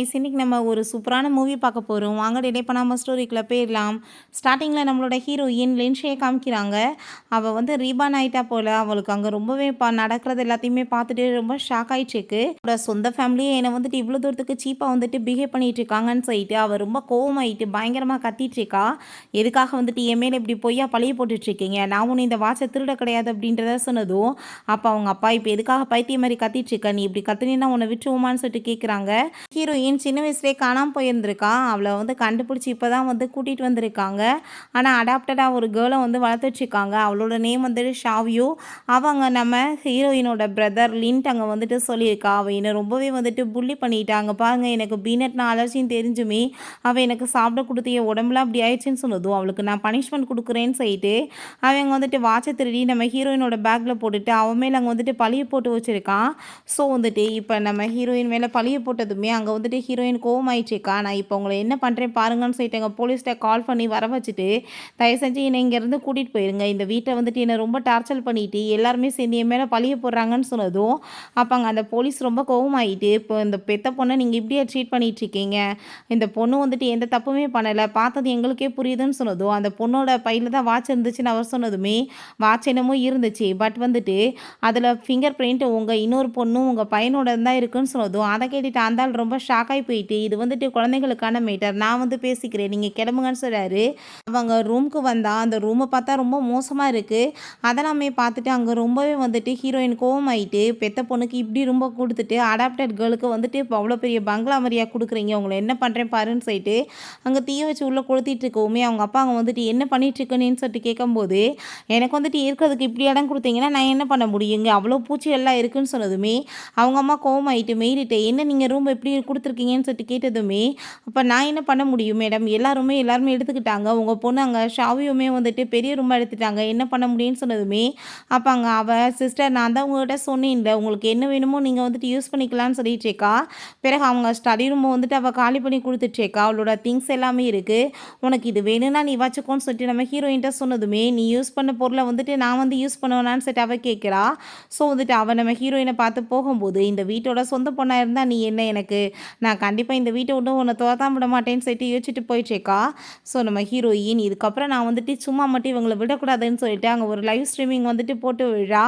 Guys, இன்னைக்கு நம்ம ஒரு சூப்பரான மூவி பார்க்க போகிறோம். வாங்க டிலே பண்ணாமல் ஸ்டோரிக்குள்ளே போயிடலாம். ஸ்டார்டிங்கில் நம்மளோட ஹீரோயின் லின்ஷியை காமிக்கிறாங்க. அவள் வந்து ரீபான் ஆகிட்டா போல். அவளுக்கு அங்கே ரொம்பவே நடக்கிறது எல்லாத்தையுமே பார்த்துட்டு ரொம்ப ஷாக் ஆகிடுச்சிருக்கு. அவளோட சொந்த ஃபேமிலியே என்னை வந்துட்டு இவ்வளோ தூரத்துக்கு சீப்பாக வந்துட்டு பிஹேவ் பண்ணிகிட்டு இருக்காங்கன்னு சொல்லிட்டு அவள் ரொம்ப கோவமாயிட்டு பயங்கரமாக கத்திட்டு இருக்கா. எதுக்காக வந்துட்டு என் மேலே இப்படி பொய்யா பழிய போட்டுட்ருக்கீங்க, நான் ஒன்று இந்த வாட்சை திருட கிடையாது அப்படின்றத சொன்னதும் அப்போ அவங்க அப்பா இப்போ எதுக்காக பைத்திய மாதிரி கத்திட்டு இருக்க, நீ இப்படி கத்துனீன்னா உன்னை விட்டுருவோமான்னு சொல்லிட்டு கேட்குறாங்க. ஹீரோயின் சின்ன வயசுலேயே காணாமல் போயிருந்திருக்கா. அவளை வந்து கண்டுபிடிச்சி இப்போ தான் வந்து கூட்டிகிட்டு வந்திருக்காங்க. ஆனால் அடாப்டடாக ஒரு கேர்ளை வந்து வளர்த்து வச்சுருக்காங்க. அவளோட நேம் வந்துட்டு ஷாவியூ. அவங்க நம்ம ஹீரோயினோட பிரதர் லின்ட் அங்கே வந்துட்டு சொல்லியிருக்கா. அவள் என்னை ரொம்பவே வந்துட்டு புள்ளி பண்ணிட்டாங்க. பாருங்கள், எனக்கு பீனட்னா அலர்ஜின்னு தெரிஞ்சுமே அவள் எனக்கு சாப்பிட கொடுத்து என் உடம்புலாம் அப்படி ஆயிடுச்சுன்னு சொன்னதும் அவளுக்கு நான் பனிஷ்மெண்ட் கொடுக்குறேன்னு சொல்லிட்டு அவங்க வந்துட்டு வாட்சை திருடி நம்ம ஹீரோயினோட பேக்கில் போட்டுட்டு அவன் மேலே அங்கே வந்துட்டு பழிய போட்டு வச்சுருக்கான். ஸோ வந்துட்டு இப்போ நம்ம ஹீரோயின் மேலே பழிய போட்டதுமே அங்கே வந்துட்டு ஹீரோயின் கோவமாயிடுச்சுக்கா. நான் இப்போ உங்களை என்ன பண்ணுறேன் பாருங்கன்னு சொல்லிட்டு எங்கள் போலீஸ்கிட்ட கால் பண்ணி வர வச்சுட்டு தயவு செஞ்சு என்னை இங்கேருந்து கூட்டிகிட்டு போயிருங்க. இந்த வீட்டை வந்துட்டு என்னை ரொம்ப டார்ச்சர் பண்ணிட்டு எல்லாருமே சேர்ந்து என் மேலே பழிய போடுறாங்கன்னு சொன்னதும் அப்போ அங்கே அந்த போலீஸ் ரொம்ப கோவமாயிட்டு, இப்போ இந்த பெத்த பொண்ணை நீங்கள் இப்படியே ட்ரீட் பண்ணிகிட்ருக்கீங்க, இந்த பொண்ணு வந்துட்டு எந்த தப்புமே பண்ணலை, பார்த்தது எங்களுக்கே புரியுதுன்னு சொன்னதும் அந்த பொண்ணோட பையில் தான் வாட்ச் இருந்துச்சுன்னு அவர் சொன்னதுமே வாட்ச் என்னமோ இருந்துச்சு, பட் வந்துட்டு அதில் ஃபிங்கர் பிரிண்ட் உங்கள் இன்னொரு பொண்ணும் உங்கள் பையனோட தான் இருக்குன்னு சொன்னதும் அதை கேட்டுட்டு அந்த ரொம்ப ஷாக் ஆகி போயிட்டு, இது வந்துட்டு குழந்தைகளுக்கான மேட்டர், நான் வந்து பேசிக்கிறேன், நீங்கள் கிளம்புங்கன்னு சொல்கிறாரு. அவங்க ரூமுக்கு வந்தால் அந்த ரூமை பார்த்தா ரொம்ப மோசமாக இருக்குது. அதெல்லாமே பார்த்துட்டு அங்கே ரொம்பவே வந்துட்டு ஹீரோயின் கோவமாயிட்டு, பெத்த பொண்ணுக்கு இப்படி ரொம்ப கொடுத்துட்டு அடாப்டட் கேர்ளுக்கு வந்துட்டு இப்போ அவ்வளோ பெரிய பங்களா மரியா கொடுக்குறீங்க, உங்களை என்ன பண்ணுறேன் பாருன்னு சொல்லிட்டு அங்கே தீய வச்சு உள்ளே கொளுத்திட்டு இருக்கவுமே அவங்க அப்பா அங்கே வந்துட்டு என்ன பண்ணிட்டுருக்குன்னு சொல்லிட்டு கேட்கும்போது எனக்கு வந்துட்டு இருக்கிறதுக்கு இப்படி இடம் கொடுத்தீங்கன்னா நான் என்ன பண்ண முடியுங்க, அவ்வளோ பூச்சி எல்லாம் இருக்குன்னு சொன்னதுமே அவங்க அம்மா கோவமாயிட்டு மெயிலிட்டு என்ன நீங்கள் ரூம் எப்படி கொடுத்துருக்கீங்கன்னு சொல்லிட்டு கேட்டதுமே அப்போ நான் என்ன பண்ண முடியும் மேடம், எல்லாருமே எடுத்துக்கிட்டாங்க, உங்கள் பொண்ணு அங்கே ஷாவியுமே வந்துட்டு பெரிய ரூம் எடுத்துட்டாங்க, என்ன பண்ண முடியும்னு சொன்னதுமே அப்போ அங்கே அவள் சிஸ்டர் நான் தான் உங்கள்கிட்ட சொன்னேன்ல, உங்களுக்கு என்ன வேணுமோ நீங்கள் வந்துட்டு யூஸ் பண்ணிக்கலாம்னு சொல்லிட்டுருக்கா. பிறகு அவங்க ஸ்டடி ரூமை வந்துட்டு அவள் காலி பண்ணி கொடுத்துட்ருக்கா. அவளோட திங்ஸ் எல்லாமே இருக்குது, உனக்கு இது வேணும்னா நீ வச்சுக்கோன்னு சொல்லிட்டு நம்ம ஹீரோயின்ட்ட சொன்னதுமே நீ யூஸ் பண்ண பொருளை வந்துட்டு நான் வந்து யூஸ் பண்ணுவேனான்னு சொல்லிட்டு அவள் கேட்குறா. ஸோ வந்துட்டு அவள் நம்ம ஹீரோயினை பார்த்து போகும்போது இந்த வீட்டோட சொந்த பொண்ணாக இருந்தால் நீ என்ன எனக்கு, நான் கண்டிப்பாக இந்த வீட்டை விட்டு உன்னை தோத்தாம விட மாட்டேன்னு சொல்லிட்டு யோசிச்சுட்டு போயிட்டுருக்கா. ஸோ நம்ம ஹீரோயின் இதுக்கப்புறம் நான் வந்துட்டு சும்மா மட்டும் இவங்களை விடக்கூடாதுன்னு சொல்லிட்டு அங்கே ஒரு லைவ் ஸ்ட்ரீமிங் வந்துட்டு போட்டு விழா.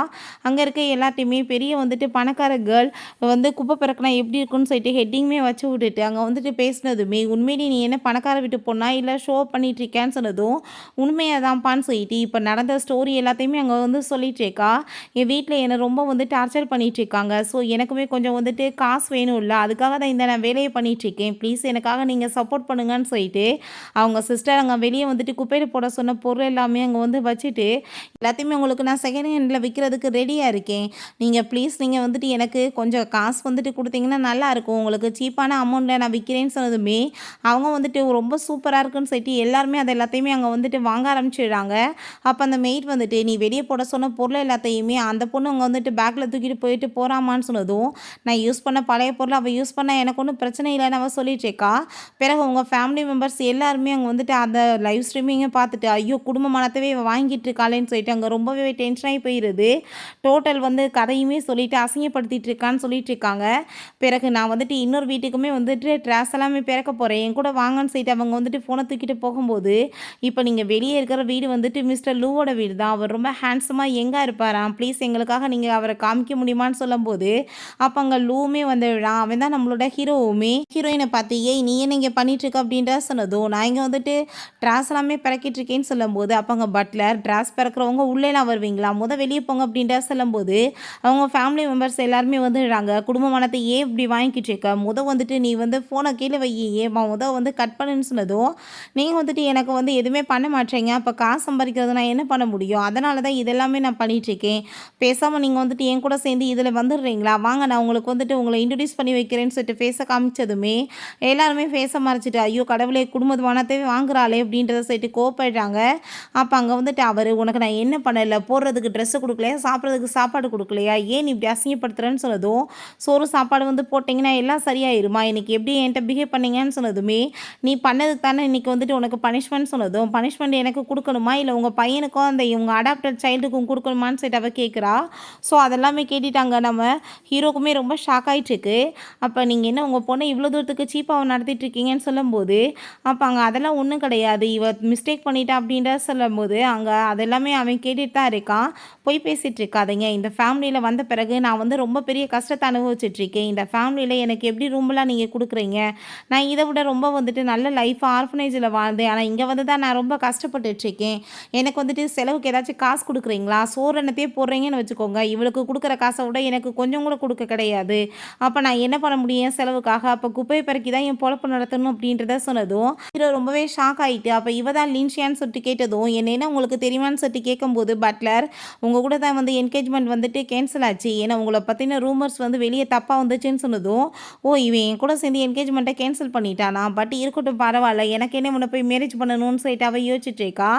அங்கே இருக்க எல்லாத்தையுமே பெரிய வந்துட்டு பணக்கார கேர்ள் வந்து குப்பை பிறக்கினா எப்படி இருக்குன்னு சொல்லிட்டு ஹெட்டிங்குமே வச்சு விட்டுட்டு அங்கே வந்துட்டு பேசினதுமே உண்மையிலே நீ என்ன பணக்கார வீட்டு பொண்ணா இல்லை ஷோ பண்ணிட்டு இருக்கேன்னு சொன்னதும் உண்மையாக தான்ப்பான்னு சொல்லிட்டு இப்போ நடந்த ஸ்டோரி எல்லாத்தையுமே அங்கே வந்து சொல்லிட்டு இருக்கா. என் வீட்டில் என்னை ரொம்ப வந்து டார்ச்சர் பண்ணிட்டு இருக்காங்க, ஸோ எனக்குமே கொஞ்சம் வந்துட்டு காசு வேணும் இல்லை, அதுக்காக தான் இந்த நான் வேலையை பண்ணிகிட்ருக்கேன், ப்ளீஸ் எனக்காக நீங்கள் சப்போர்ட் பண்ணுங்கன்னு சொல்லிட்டு அவங்க சிஸ்டர் அங்கே வெளியே வந்துட்டு குப்பையில் போட சொன்ன பொருள் எல்லாமே அங்கே வந்து வச்சுட்டு எல்லாத்தையுமே உங்களுக்கு நான் செகண்ட் ஹேண்டில் விற்கிறதுக்கு ரெடியாக இருக்கேன், நீங்கள் ப்ளீஸ் நீங்கள் வந்துட்டு எனக்கு கொஞ்சம் காசு வந்துட்டு கொடுத்தீங்கன்னா நல்லாயிருக்கும், உங்களுக்கு சீப்பான அமௌண்ட்டில் நான் விற்கிறேன்னு சொன்னதுமே அவங்க வந்துட்டு ரொம்ப சூப்பராக இருக்குன்னு சொல்லிட்டு எல்லாருமே அதை எல்லாத்தையுமே அங்கே வந்துட்டு வாங்க ஆரம்பிச்சிடுறாங்க. அப்போ அந்த மெய்ட் வந்துட்டு நீ வெளியே போட சொன்ன பொருள் எல்லாத்தையுமே அந்த பொண்ணு அங்கே வந்துட்டு பேக்கில் தூக்கிட்டு போயிட்டு போகிறாமான்னு சொன்னதும் நான் யூஸ் பண்ண பழைய பொருள் அவள் யூஸ் பண்ண எனக்கு ஒன்றும் பிரச்சனை இல்லைன்னு அவள் சொல்லிட்டுருக்கா. பிறகு உங்கள் ஃபேமிலி மெம்பர்ஸ் எல்லாருமே அங்கே வந்துட்டு அந்த லைவ் ஸ்ட்ரீமிங்கை பார்த்துட்டு ஐயோ குடும்ப மனத்தவே வாங்கிட்டு இருக்காளேன்னு சொல்லிட்டு அங்கே ரொம்பவே டென்ஷனாகி போயிடுது. டோட்டல் வந்து கதையுமே சொல்லிட்டு அசிங்கப்படுத்திட்டு இருக்கான்னு சொல்லிட்டு இருக்காங்க. பிறகு நான் வந்துட்டு இன்னொரு வீட்டுக்குமே வந்துட்டு ட்ரெஸ் எல்லாமே பிறக்க போகிறேன், என் கூட வாங்கன்னு சொல்லிட்டு அவங்க வந்துட்டு ஃபோனை தூக்கிட்டு போகும்போது இப்போ நீங்கள் வெளியே இருக்கிற வீடு வந்துட்டு மிஸ்டர் லூவோட வீடு தான், அவர் ரொம்ப ஹேண்ட்ஸமாக எங்கே இருப்பாராம், ப்ளீஸ் எங்களுக்காக நீங்கள் அவரை காமிக்க முடியுமான்னு சொல்லும்போது அப்போ அங்கே லூவுமே வந்துடுறான். அவன் தான் நம்மளோட ஹீரோவுமே ஹீரோயினை பார்த்து ஏய் நீ என்ன இங்கே பண்ணிகிட்ருக்க அப்படின்ற சொன்னதும் நான் இங்கே வந்துட்டு ட்ராஸ் எல்லாமே பிறக்கிட்டு இருக்கேன்னு சொல்லும்போது அப்போ அங்கே பட்லர் ட்ராஸ் பிறக்கிறவங்க உள்ளேலாம் வருவீங்களா, வெளியே போங்க அப்படின்ற சொல்லும்போது அவங்க ஃபேமிலி மெம்பர்ஸ் எல்லாருமே வந்துடுறாங்க. குடும்ப மனத்தை ஏன் இப்படி வாங்கிக்கிட்டு இருக்க, வந்துட்டு நீ வந்து ஃபோனை கீழே வை, ஏமா வந்து கட் பண்ணுன்னு சொன்னதும் நீங்கள் வந்துட்டு எனக்கு வந்து எதுவுமே பண்ண மாட்டேங்க, அப்போ காசு சம்பாதிக்கிறது நான் என்ன பண்ண முடியும், அதனால தான் இதெல்லாமே நான் பண்ணிகிட்ருக்கேன், பேசாமல் நீங்கள் வந்துட்டு என் கூட சேர்ந்து இதில் வந்துடுறீங்களா, வாங்க நான் உங்களுக்கு வந்துட்டு உங்களை இன்ட்ரடியூஸ் பண்ணி வைக்கிறேன்னு சொல்லிட்டு ஃபேஸை காமிச்சதுமே எல்லாருமே ஃபேஸை மறைச்சிட்டு ஐயோ கடவுளே குடும்பத்து மனத்தையே வாங்குறாளே அப்படின்றத சொல்லிட்டு கோப்படுறாங்க. அப்போ அங்கே வந்துட்டு அவர் உனக்கு நான் என்ன பண்ணலை, போடுறதுக்கு ட்ரெஸ்ஸு கொடுக்கலையா, சாப்பிட்றதுக்கு சாப்பாடு கொடுக்கலையா, ஏன் இப்படி அசிங்கப்படுத்துகிறேன்னு சொன்னதும் சோறு சாப்பாடு வந்து போட்டிங்கன்னா எல்லாம் சரியாயிருமா, இன்றைக்கி எப்படி என்கிட்ட பிஹேவ் பண்ணீங்கன்னு சொன்னதுமே நீ பண்ணதுக்கு தானே இன்றைக்கி வந்துட்டு உனக்கு பனிஷ்மெண்ட் சொன்னதும் பனிஷ்மெண்ட் எனக்கு கொடுக்கணுமா இல்லை உங்கள் பையனுக்கும் அந்த இவங்க அடாப்டட் சைல்டுக்கும் கொடுக்கணுமான்னு சொல்லிட்டு அவள் கேட்குறா. ஸோ அதெல்லாமே கேட்டுட்டாங்க. நம்ம ஹீரோக்குமே ரொம்ப ஷாக் ஆகிட்டுருக்கு. அப்போ நீங்கள் என்ன உங்கள் உங்கள் பொண்ணை இவ்வளோ தூரத்துக்கு சீப்பாக நடத்திட்டு இருக்கீங்கன்னு சொல்லும்போது, அப்போ அங்கே அதெல்லாம் ஒன்றும் கிடையாது, இவ மிஸ்டேக் பண்ணிட்டா அப்படின்ற சொல்லும்போது, அங்கே அதெல்லாமே அவன் கேட்டுட்டு தான் இருக்கான். பொய் பேசிட்டு இருக்காதீங்க. இந்த ஃபேமிலியில வந்த பிறகு நான் வந்து ரொம்ப பெரிய கஷ்டத்த அனுபவிச்சுட்டு இருக்கேன். இந்த ஃபேமிலியில எனக்கு எப்படி ரூம்லாம் நீங்க குடுக்குறீங்க? நான் இத விட ரொம்ப வந்துட்டு நல்ல லைஃபா ஆர்ஃபனேஜ்ல வாழ்ந்தேன். ஆனா இங்க வந்து தான் நான் ரொம்ப கஷ்டப்பட்டுட்டு இருக்கேன். எனக்கு வந்துட்டு செலவுக்கு ஏதாச்சும் காசு குடுக்குறீங்களா? சோறு என்னத்தையே போடுறீங்கன்னு வச்சுக்கோங்க. இவளுக்கு குடுக்குற காச விட எனக்கு கொஞ்சம் கூட குடுக்க கிடையாது. அப்ப நான் என்ன பண்ண முடியும் என் செலவுக்காக? அப்ப குப்பைய பெருக்கி தான் என் பொழப்பு நடத்தணும் அப்படின்றத சொன்னதும், ஹீரோ ரொம்பவே ஷாக் ஆயிட்டு, அப்ப இவ தான் லின்ஷியான்னு சொல்லிட்டு கேட்டதும், என்னன்னா உங்களுக்கு தெரியுமான்னு சொல்லிட்டு கேட்கும்போது பட்லர், உங்க கூட தான் வந்து என்கேஜ்மெண்ட் வந்துட்டு கேன்சல் ஆச்சு. ஏன்னா உங்கள பத்தின ரூமர்ஸ் வந்து வெளிய தப்பா வந்துச்சுன்னு சொன்னதும், ஓ! இவன் என் கூட சேர்ந்து என்கேஜ்மெண்ட்ட கேன்சல் பண்ணிட்டானா? பட் இருக்கட்டும் பரவால்ல. எனக்கு என்ன இவன போய் மேரேஜ் பண்ணணும்னு சொல்லிட்டு அவ யோசிச்சுட்டு இருக்கா.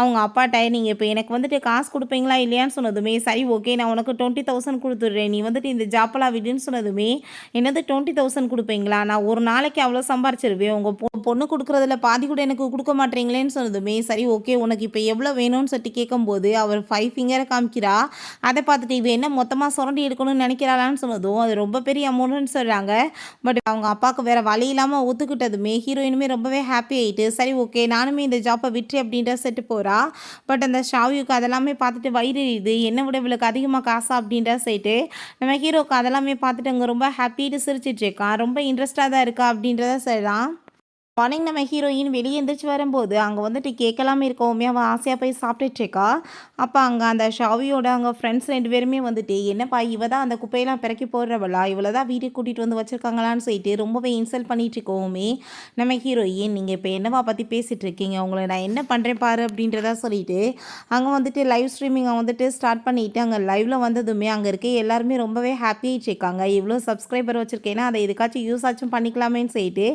அவங்க அப்பாட்ட நீங்க இப்ப எனக்கு வந்துட்டு காசு குடுப்பீங்களா? இல்லையான்னு சொன்னதுமே, சரி ஓகே நான் உனக்கு 20,000 குடுத்துடுறேன். நீ வந்துட்டு இந்த ஜாப்பெல்லாம் விடுன்னு சொன்னதுமே, என்னது 20,000 குடுப்பீங்களா? நான் ஒரு நாளைக்கு அவ்வளோ சம்பாரிச்சிருவேன். உங்க பொண்ணு குடுக்குறதுல பாதி கூட எனக்கு குடுக்க மாட்றீங்களேன்னு சொன்னதுமே, சரி ஓகே உனக்கு இப்ப எவ்வளோ வேணும்னு சொல்லிட்டு கேட்கும்போது, அவர் 5 ஃபிங்கர காமிக்கிறா. அத பார்த்துட்டு இவ என்ன மொத்தமா சுரண்டி எடுக்கணும்னு நினைக்கிறாளான்னு சொன்னதும், அது ரொம்ப பெரிய அமௌண்ட்டுன்னு சொல்றாங்க. பட் அவங்க அப்பாவுக்கு வேற வழி இல்லாம ஒத்துக்கிட்டதுமே, ஹீரோயினுமே ரொம்பவே ஹாப்பி ஆயிட்டு, சரி ஓகே நானுமே இந்த ஜாப்ப விட்டுறேன் அப்படின்ற செட்டு போறா. பட் அந்த ஷாவியுக்கு அதெல்லாமே பார்த்துட்டு வயிறு எரியுது. என்ன விட இவளுக்கு அதிகமா காசா அப்படின்ற சொல்லிட்டு, நம்ம ஹீரோக்கு அதெல்லாமே பார்த்துட்டு அங்க ரொம்ப ஹாப்பிட்டு சிரிச்சுட்டு இருக்கான். ரொம்ப இன்ட்ரெஸ்ட்டா தான் இருக்கா அப்படின்றத சொல்றான். மார்னிங் நம்ம ஹீரோயின் வெளியே எந்திரிச்சு வரும்போது, அங்கே வந்துட்டு கேட்கலாமே இருக்கவுமே அவள் ஆசையாக போய் சாப்பிட்டுட்டு இருக்கா. அப்போ அங்கே அந்த ஷாவியோட அங்கே ஃப்ரெண்ட்ஸ் 2 பேருமே வந்துட்டு, என்னப்பா இவ தான் அந்த குப்பையெல்லாம் பிறக்கி போடுறவளா? இவள தான் வீட்டுக்கு கூட்டிகிட்டு வந்து வச்சிருக்காங்களான்னு சொல்லிட்டு ரொம்பவே இன்சல்ட் பண்ணிட்டு இருக்கவுமே, நம்ம ஹீரோயின் நீங்கள் இப்போ என்னவா பற்றி பேசிகிட்டு இருக்கீங்க? உங்களை நான் என்ன பண்ணுறேன் பாரு அப்படின்றத சொல்லிட்டு, அங்கே வந்துட்டு லைவ் ஸ்ட்ரீமிங்கை வந்துட்டு ஸ்டார்ட் பண்ணிட்டு, அங்கே லைவ்ல வந்ததுமே அங்கே இருக்க எல்லாருமே ரொம்பவே ஹாப்பி ஆயிட்டு இருக்காங்க. இவ்வளோ சப்ஸ்கிரைபர் வச்சிருக்கேன்னா அதை எதுக்காச்சும் யூஸ் ஆச்சும் பண்ணிக்கலாமேன்னு சொல்லிட்டு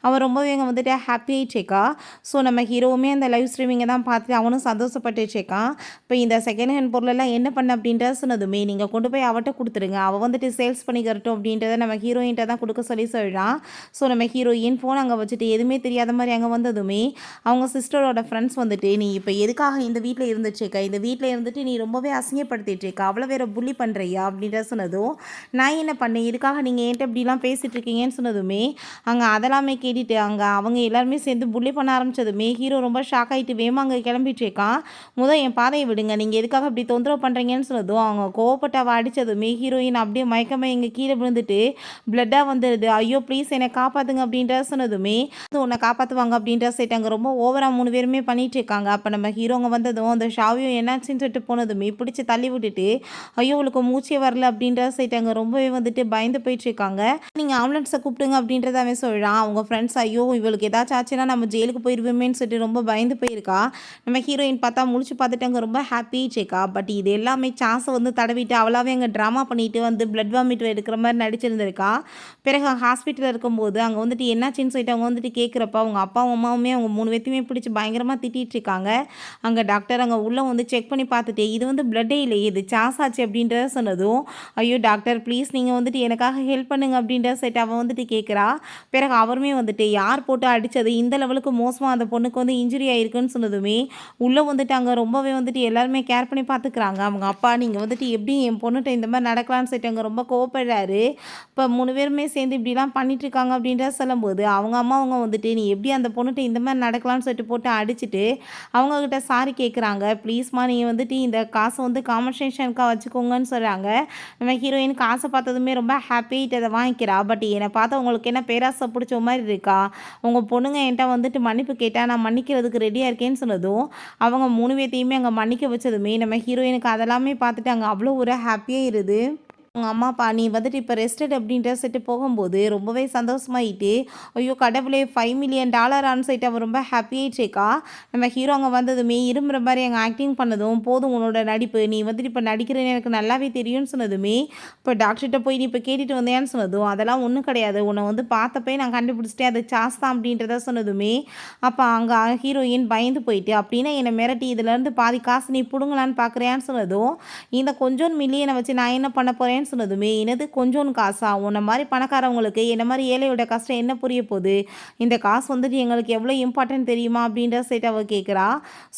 அவன் ரொம்பவே அங்கே வந்துட்டு ஹாப்பி ஆயிடுச்சேக்கா. ஸோ நம்ம ஹீரோவுமே அந்த லைவ் ஸ்ட்ரீமிங்கை தான் பார்த்துட்டு அவனும் சந்தோஷப்பட்டுச்சேக்கான். இப்போ இந்த செகண்ட் ஹேண்ட் பொருளெல்லாம் என்ன பண்ண அப்படின்றத சொன்னதுமே, நீங்கள் கொண்டு போய் அவட்ட கொடுத்துருங்க, அவள் வந்துட்டு சேல்ஸ் பண்ணிக்கிறட்டும் அப்படின்றத நம்ம ஹீரோயின்ட்ட தான் கொடுக்க சொல்லி சொல்கிறான். ஸோ நம்ம ஹீரோயின் ஃபோன் அங்கே வச்சுட்டு எதுவுமே தெரியாத மாதிரி அங்கே வந்ததுமே, அவங்க சிஸ்டரோட ஃப்ரெண்ட்ஸ் வந்துட்டு, நீ இப்போ எதுக்காக இந்த வீட்டில் இருந்துச்சேக்கா? இந்த வீட்டில் இருந்துட்டு நீ ரொம்பவே அசிங்கப்படுத்திட்டுருக்கா, அவ்வளோ வேற புள்ளி பண்ணுறியா அப்படின்றத சொன்னதும், நான் என்ன பண்ணேன் இதுக்காக நீங்கள் என்கிட்ட இப்படிலாம் பேசிகிட்டு இருக்கீங்கன்னு சொன்னதுமே, அங்கே அதெல்லாமே கேட்டுட்டு அங்கே அவங்க எல்லாருமே சேர்ந்து புள்ளி பண்ண ஆரம்பிச்சதுமே ஹீரோ ரொம்ப ஷாக் ஆகிட்டு வேமா அங்கே கிளம்பிட்டு இருக்கான். என் பாதையை விடுங்க, நீங்கள் எதுக்காக இப்படி தொந்தரவு பண்ணுறீங்கன்னு சொன்னதும் அவங்க கோவப்பட்டு அவள் அடித்ததுமே ஹீரோயின் அப்படியே மயக்கமே இங்கே கீழே விழுந்துட்டு பிளட்டாக வந்துடுது. ஐயோ ப்ளீஸ் என்னை காப்பாற்றுங்க அப்படின்ற சொன்னதுமே உன்னை காப்பாற்றுவாங்க அப்படின்ற சைட் அங்கே ரொம்ப ஓவராக 3 பேருமே பண்ணிட்டு இருக்காங்க. அப்போ நம்ம ஹீரோங்க வந்ததும் அந்த ஷாவியும் என்னாச்சுன்னு சொல்லிட்டு போனதுமே பிடிச்சி தள்ளி விட்டுட்டு ஐயோ உங்களுக்கு மூச்சே வரல அப்படின்ற சைட் அங்கே ரொம்பவே வந்துட்டு பயந்து போயிட்டு இருக்காங்க. நீங்கள் ஆம்புலன்ஸை கூப்பிடுங்க அப்படின்றத அவன் சொல்கிறான். அவங்க ஃப்ரெண்ட்ஸ் ஐயோ இவளுக்கு ஏதாச்சும் ஆச்சுன்னா நம்ம ஜெயிலுக்கு போயிடுவோமேன்னு சொல்லிட்டு ரொம்ப பயந்து போயிருக்கா. நம்ம ஹீரோயின் பார்த்தா முழிச்சு பார்த்துட்டு அங்கே ரொம்ப ஹாப்பி சேக்கா. பட் இது எல்லாமே சான்ஸை வந்து தடவிட்டு அவளாவே அங்கே ட்ராமா பண்ணிட்டு வந்து பிளட் வாமிட் எடுக்கிற மாதிரி நடிச்சிருந்திருக்கா. பிறகு ஹாஸ்பிட்டலில் இருக்கும்போது அங்கே வந்துட்டு என்னாச்சுன்னு சொல்லிட்டு அவங்க வந்துட்டு கேட்குறப்ப அவங்க அப்பாவும் அம்மாவுமே அவங்க 3 பேர்த்தையுமே பிடிச்சி பயங்கரமாக திட்டிகிட்டு இருக்காங்க. அங்கே டாக்டர் அங்கே உள்ளே வந்து செக் பண்ணி பார்த்துட்டு இது வந்து பிளட்டே இல்லையே இது சாஸ் ஆச்சு அப்படின்றத சொன்னதும் ஐயோ டாக்டர் ப்ளீஸ் நீங்கள் வந்துட்டு எனக்காக ஹெல்ப் பண்ணுங்க அப்படின்ற சைட் அவன் வந்துட்டு கேட்குறா. பிறகு அவருமே வந்துட்டு யார் போட்டு அடித்தது இந்த லெவலுக்கு மோசமாக அந்த பொண்ணுக்கு வந்து இன்ஜுரி ஆயிருக்குன்னு சொன்னதுமே உள்ளே வந்துட்டு அங்கே ரொம்பவே வந்துட்டு எல்லாருமே கேர் பண்ணி பார்த்துக்கிறாங்க. அவங்க அப்பா நீங்கள் வந்துட்டு எப்படி என் பொண்ணுகிட்ட இந்த மாதிரி நடக்கலான்னு சொல்லிட்டு அங்கே ரொம்ப கோவப்படுறாரு. இப்போ 3 பேருமே சேர்ந்து இப்படிலாம் பண்ணிட்டுருக்காங்க அப்படின்றத சொல்லும்போது அவங்க அம்மா அவங்க வந்துட்டு நீ எப்படி அந்த பொண்ணுகிட்ட இந்த மாதிரி நடக்கலான்னு சொல்லிட்டு போட்டு அடிச்சுட்டு அவங்கக்கிட்ட சாரி கேட்குறாங்க. ப்ளீஸ்மா நீங்கள் வந்துட்டு இந்த காசை வந்து காம்பன்சேஷனுக்காக வச்சுக்கோங்கன்னு சொல்கிறாங்க. நம்ம ஹீரோயின் காசை பார்த்ததுமே ரொம்ப ஹாப்பிட்டு அதை வாங்கிக்கிறா. பட் என்னை பார்த்தா உங்களுக்கு என்ன பேராசை பிடிச்ச மாதிரி இருக்கா? உங்கள் பொண்ணுங்க என்கிட்ட வந்துட்டு மன்னிப்பு கேட்டால் நான் மன்னிக்கிறதுக்கு ரெடியாக இருக்கேன்னு சொன்னதும் அவங்க 3 பேர்த்தையுமே அங்கே மன்னிக்க வச்சதுமே நம்ம ஹீரோயினுக்கு அதெல்லாமே பார்த்துட்டு அங்கே அவ்வளோ ஒரு ஹாப்பியாக இருது. உங்க அம்மா அப்பா நீ வந்துட்டு இப்போ ரெஸ்டட் அப்படின்ற சொல்லிட்டு போகும்போது ரொம்பவே சந்தோஷமாயிட்டு ஐயோ கடவுளே $5 மில்லியன் சொல்லிட்டு அவன் ரொம்ப ஹாப்பி ஆயிடுச்சேக்கா. நம்ம ஹீரோ அங்கே வந்ததுமே இரும்புற மாதிரி அங்கே ஆக்டிங் பண்ணதும் போதும் உன்னோட நடிப்பு நீ வந்துட்டு இப்போ நடிக்கிறேன்னு எனக்கு நல்லாவே தெரியும்னு சொன்னதுமே இப்போ டாக்டர்கிட்ட போய் நீ இப்போ கேட்டுட்டு வந்தேன்னு சொன்னதும் அதெல்லாம் ஒன்றும் கிடையாது உன்னை வந்து பார்த்தப்பே நான் கண்டுபிடிச்சிட்டேன் அது சாஸ் தான் அப்படின்றத சொன்னதுமே அப்போ அங்கே ஹீரோயின் பயந்து போயிட்டு அப்படின்னா என்னை மிரட்டி இதுலேருந்து பாதி காசு நீ பிடுங்கலான்னு பார்க்குறியான்னு சொன்னதும் இந்த கொஞ்சம் மில்லியனை வச்சு நான் என்ன பண்ண போகிறேன் தரேன்னு சொன்னதுமே, "என்னது கொஞ்சோன்னு காசா? உன்ன மாரி பணக்காரவங்களுக்கு என்ன மாரி ஏழையோட கஷ்டம் என்ன புரிய போது? இந்த காசு வந்துட்டு எங்களுக்கு எவ்வளோ இம்பார்ட்டன்ட் தெரியுமா?" அப்படின்ற சைட் அவ கேட்குறா.